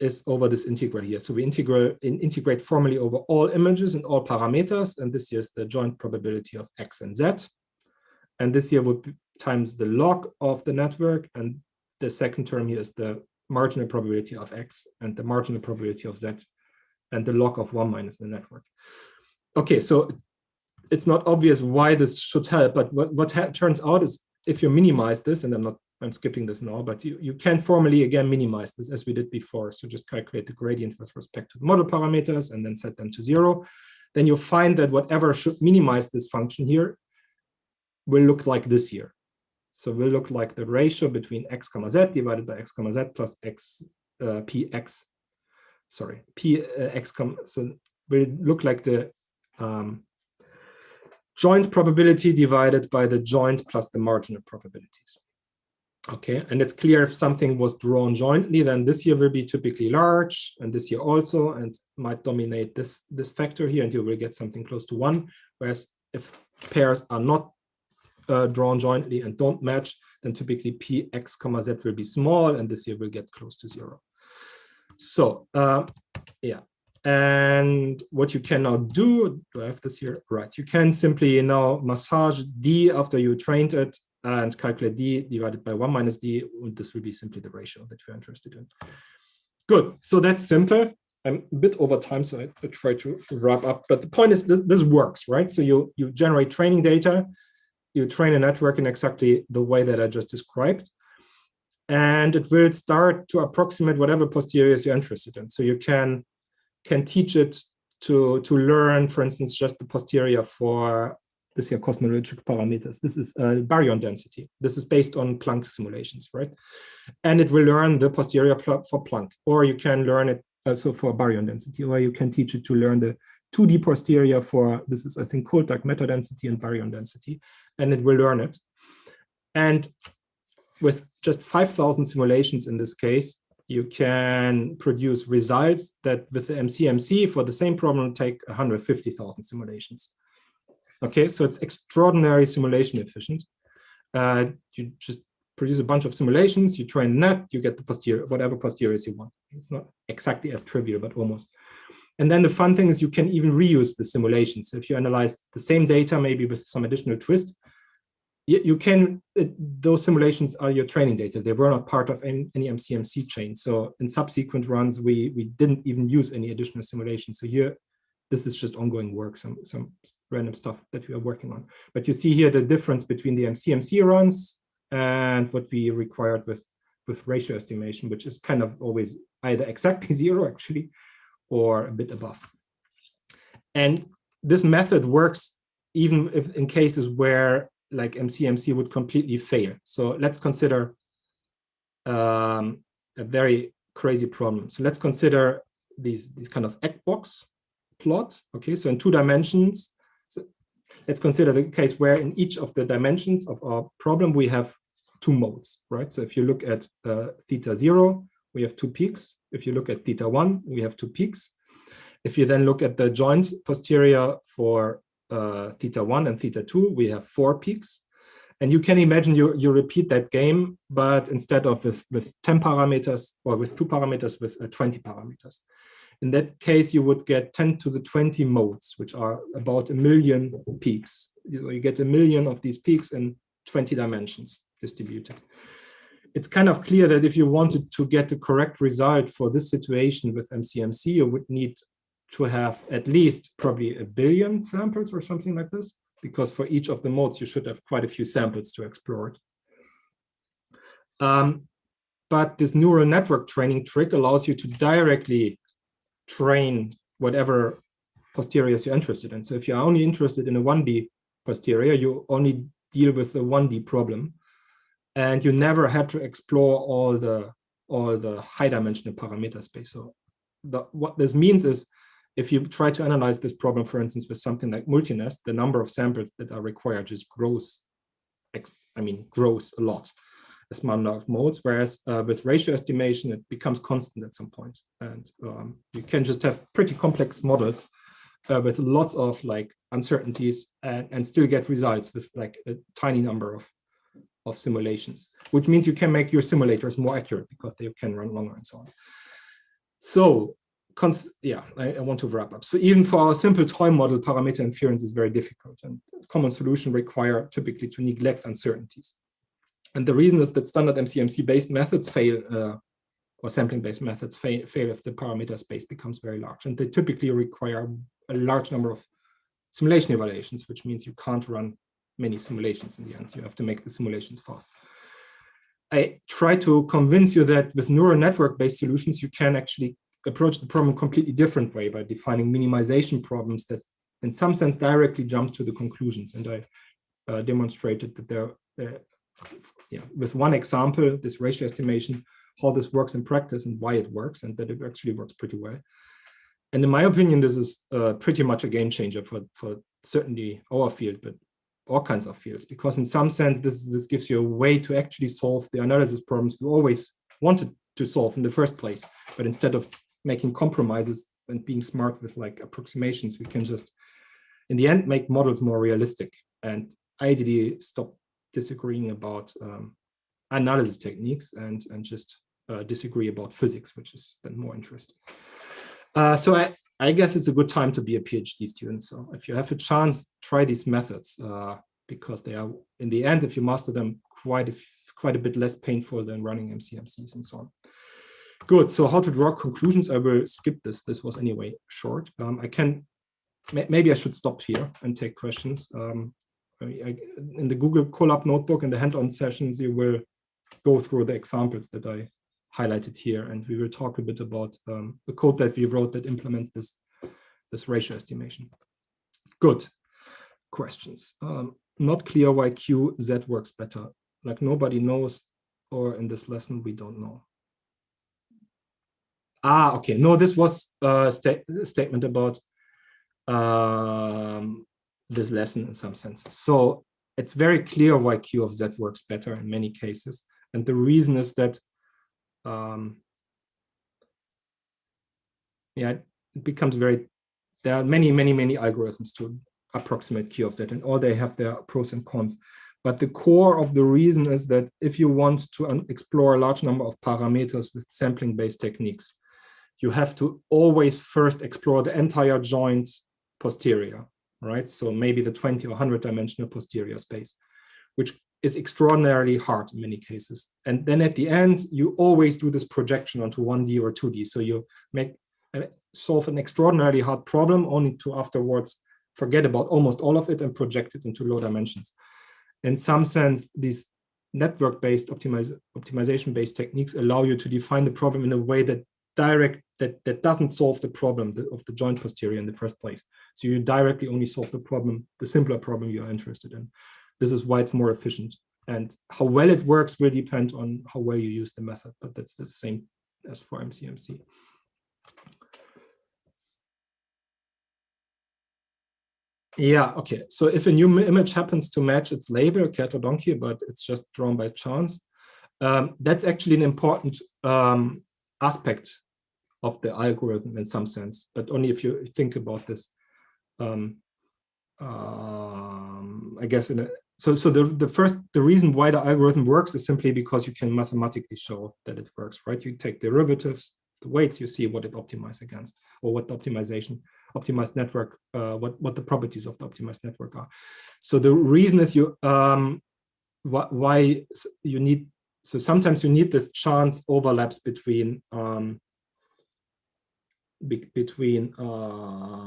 is over this integral here. So we integrate formally over all images and all parameters, and this here is the joint probability of X and Z. And this here would be times the log of the network, and the second term here is the marginal probability of X and the marginal probability of Z, and the log of 1 minus the network. Okay, so it's not obvious why this should help, but what turns out is if you minimize this, and I'm skipping this now, but you can formally again minimize this as we did before. So just calculate the gradient with respect to the model parameters and then set them to 0. Then you'll find that whatever should minimize this function here will look like this here. So will look like the ratio between x comma z divided by x comma z plus x px. Sorry, px so will look like the joint probability divided by the joint plus the marginal probabilities. Okay, and it's clear if something was drawn jointly, then this here will be typically large, and this here also, and might dominate this factor here, and you will get something close to 1. Whereas if pairs are not drawn jointly and don't match, then typically px comma z will be small, and this here will get close to 0. So yeah, and what you can now do I have this here? Right, you can simply now massage d after you trained it and calculate d divided by 1 minus d, and this will be simply the ratio that we're interested in. Good, so that's simple. I'm a bit over time, so I try to wrap up, but the point is this works, right? So you generate training data, you train a network in exactly the way that I just described, and it will start to approximate whatever posteriors you're interested in. So you can teach it to learn, for instance, just the posterior for this here cosmological parameters. This is baryon density. This is based on Planck simulations, right? And it will learn the posterior plot for Planck, or you can learn it also for baryon density, or you can teach it to learn the 2D posterior for, this is I think cold dark matter density and baryon density, and it will learn it. And with just 5,000 simulations in this case, you can produce results that with the MCMC for the same problem take 150,000 simulations. Okay, so it's extraordinary simulation efficient. You just produce a bunch of simulations, you train net, you get the posterior, whatever posteriors you want. It's not exactly as trivial, but almost. And then the fun thing is you can even reuse the simulations. So if you analyze the same data, maybe with some additional twist, you can, those simulations are your training data. They were not part of any MCMC chain. So in subsequent runs, we didn't even use any additional simulations. So here, this is just ongoing work, some random stuff that we are working on. But you see here the difference between the MCMC runs and what we required with ratio estimation, which is kind of always either exactly zero actually, or a bit above. And this method works even if in cases where like MCMC would completely fail. So let's consider a very crazy problem. So let's consider these kind of egg box plot. Okay, so in 2 dimensions, so let's consider the case where in each of the dimensions of our problem we have 2 modes, right? So if you look at theta 0, we have 2 peaks. If you look at theta 1, we have 2 peaks. If you then look at the joint posterior for theta 1 and theta 2, we have 4 peaks. And you can imagine you repeat that game, but instead of with 10 parameters or with 2 parameters, with 20 parameters. In that case, you would get 10 to the 20 modes, which are about 1 million peaks. You get 1 million of these peaks in 20 dimensions distributed. It's kind of clear that if you wanted to get the correct result for this situation with MCMC, you would need to have at least probably 1 billion samples or something like this, because for each of the modes, you should have quite a few samples to explore it. But this neural network training trick allows you to directly train whatever posteriors you're interested in. So if you're only interested in a 1D posterior, you only deal with the 1D problem. And you never had to explore all the high dimensional parameter space. So what this means is, if you try to analyze this problem, for instance, with something like multinest, the number of samples that are required just grows a lot, as number of modes, whereas with ratio estimation, it becomes constant at some point. And you can just have pretty complex models with lots of like uncertainties and still get results with like a tiny number of simulations, which means you can make your simulators more accurate because they can run longer and so on. So I want to wrap up. So even for our simple toy model, parameter inference is very difficult, and common solutions require typically to neglect uncertainties. And the reason is that standard MCMC-based methods fail, or sampling-based methods fail if the parameter space becomes very large. And they typically require a large number of simulation evaluations, which means you can't run many simulations in the end. You have to make the simulations fast. I try to convince you that with neural network-based solutions, you can actually approach the problem a completely different way by defining minimization problems that in some sense directly jump to the conclusions. And I demonstrated that there, with one example, this ratio estimation, how this works in practice and why it works, and that it actually works pretty well. And in my opinion, this is pretty much a game changer for certainly our field, but all kinds of fields, because in some sense, this gives you a way to actually solve the analysis problems you always wanted to solve in the first place. But instead of making compromises and being smart with like approximations, we can just, in the end, make models more realistic and ideally stop disagreeing about analysis techniques and just disagree about physics, which is then more interesting. So I guess it's a good time to be a PhD student. So if you have a chance, try these methods because they are, in the end, if you master them, quite a bit less painful than running MCMCs and so on. Good. So how to draw conclusions? I will skip this. This was anyway short. Maybe I should stop here and take questions. In the Google Colab notebook and the hand-on sessions, you will go through the examples that I highlighted here, and we will talk a bit about the code that we wrote that implements this ratio estimation. Good. questions. Not clear why QZ works better. Like nobody knows, or in this lesson, we don't know. Ah, okay. No, this was a statement about this lesson in some sense. So it's very clear why Q of Z works better in many cases. And the reason is that, yeah, it becomes very, there are many algorithms to approximate Q of Z, and all they have their pros and cons. But the core of the reason is that if you want to explore a large number of parameters with sampling-based techniques, you have to always first explore the entire joint posterior, right? So maybe the 20 or 100 dimensional posterior space, which is extraordinarily hard in many cases. And then at the end, you always do this projection onto 1D or 2D. So you solve an extraordinarily hard problem only to afterwards forget about almost all of it and project it into low dimensions. In some sense, these network-based optimization-based techniques allow you to define the problem in a way that that doesn't solve the problem of the joint posterior in the first place. So you directly only solve the problem, the simpler problem you're interested in. This is why it's more efficient. And how well it works will depend on how well you use the method, but that's the same as for MCMC. Yeah, okay. So if a new image happens to match its label, cat or donkey, but it's just drawn by chance, that's actually an important aspect of the algorithm in some sense, but only if you think about this. I guess the reason why the algorithm works is simply because you can mathematically show that it works, right? You take derivatives, the weights, you see what it optimizes against, or what the optimized network, what the properties of the optimized network are. So the reason is why you need. So sometimes you need this chance overlaps between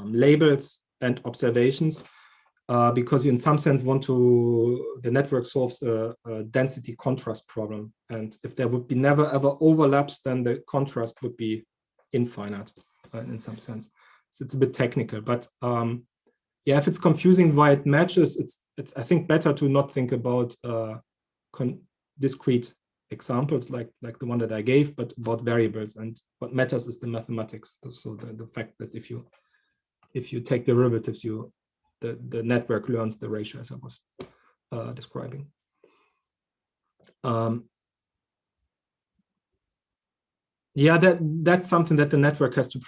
labels and observations, because you in some sense want to, the network solves a density contrast problem. And if there would be never ever overlaps, then the contrast would be infinite in some sense. So it's a bit technical, but yeah, if it's confusing why it matches, it's I think better to not think about discrete examples like the one that I gave, but about variables. And what matters is the mathematics. So the fact that if you take derivatives, the network learns the ratio, as I was describing. Yeah, that's something that the network has to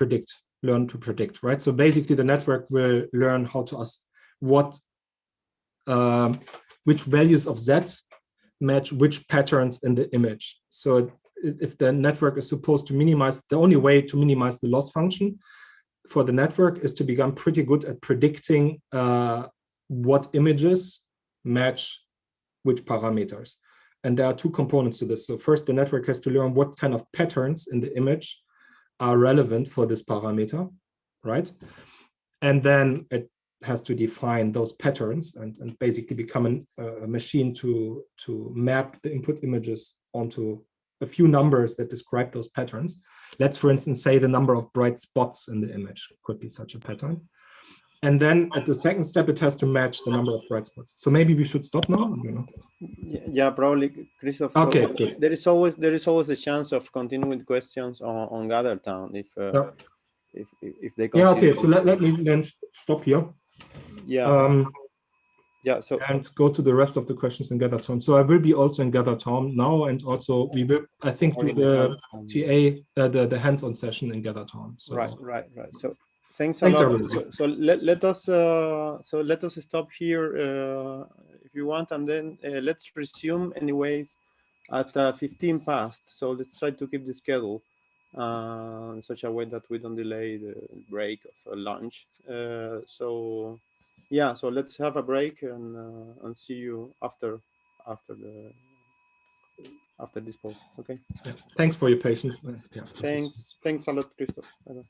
learn to predict, right? So basically, the network will learn how to ask which values of Z match which patterns in the image. So if the network is supposed to minimize, the only way to minimize the loss function for the network is to become pretty good at predicting what images match which parameters. And there are two components to this. So first, the network has to learn what kind of patterns in the image are relevant for this parameter, right? And then it has to define those patterns and basically become a machine to map the input images onto a few numbers that describe those patterns. Let's, for instance, say the number of bright spots in the image could be such a pattern. And then at the second step, it has to match the number of bright spots. So maybe we should stop now. I don't know. Yeah, probably, Christoph. Okay, so good. There is always a chance of continuing with questions on GatherTown if they consider. Yeah, okay. So let me then stop here. Yeah. Yeah. So and go to the rest of the questions in GatherTown. So I will be also in GatherTown now, and also we will, I think, do the TA, the hands-on session in GatherTown. So right. So thanks a lot. So let us stop here if you want, and then let's resume anyways at 15 past. So let's try to keep the schedule in such a way that we don't delay the break of lunch. So yeah, so let's have a break and see you after this post. Okay. Yeah. Thanks for your patience. Yeah. Thanks a lot, Christoph. Bye-bye.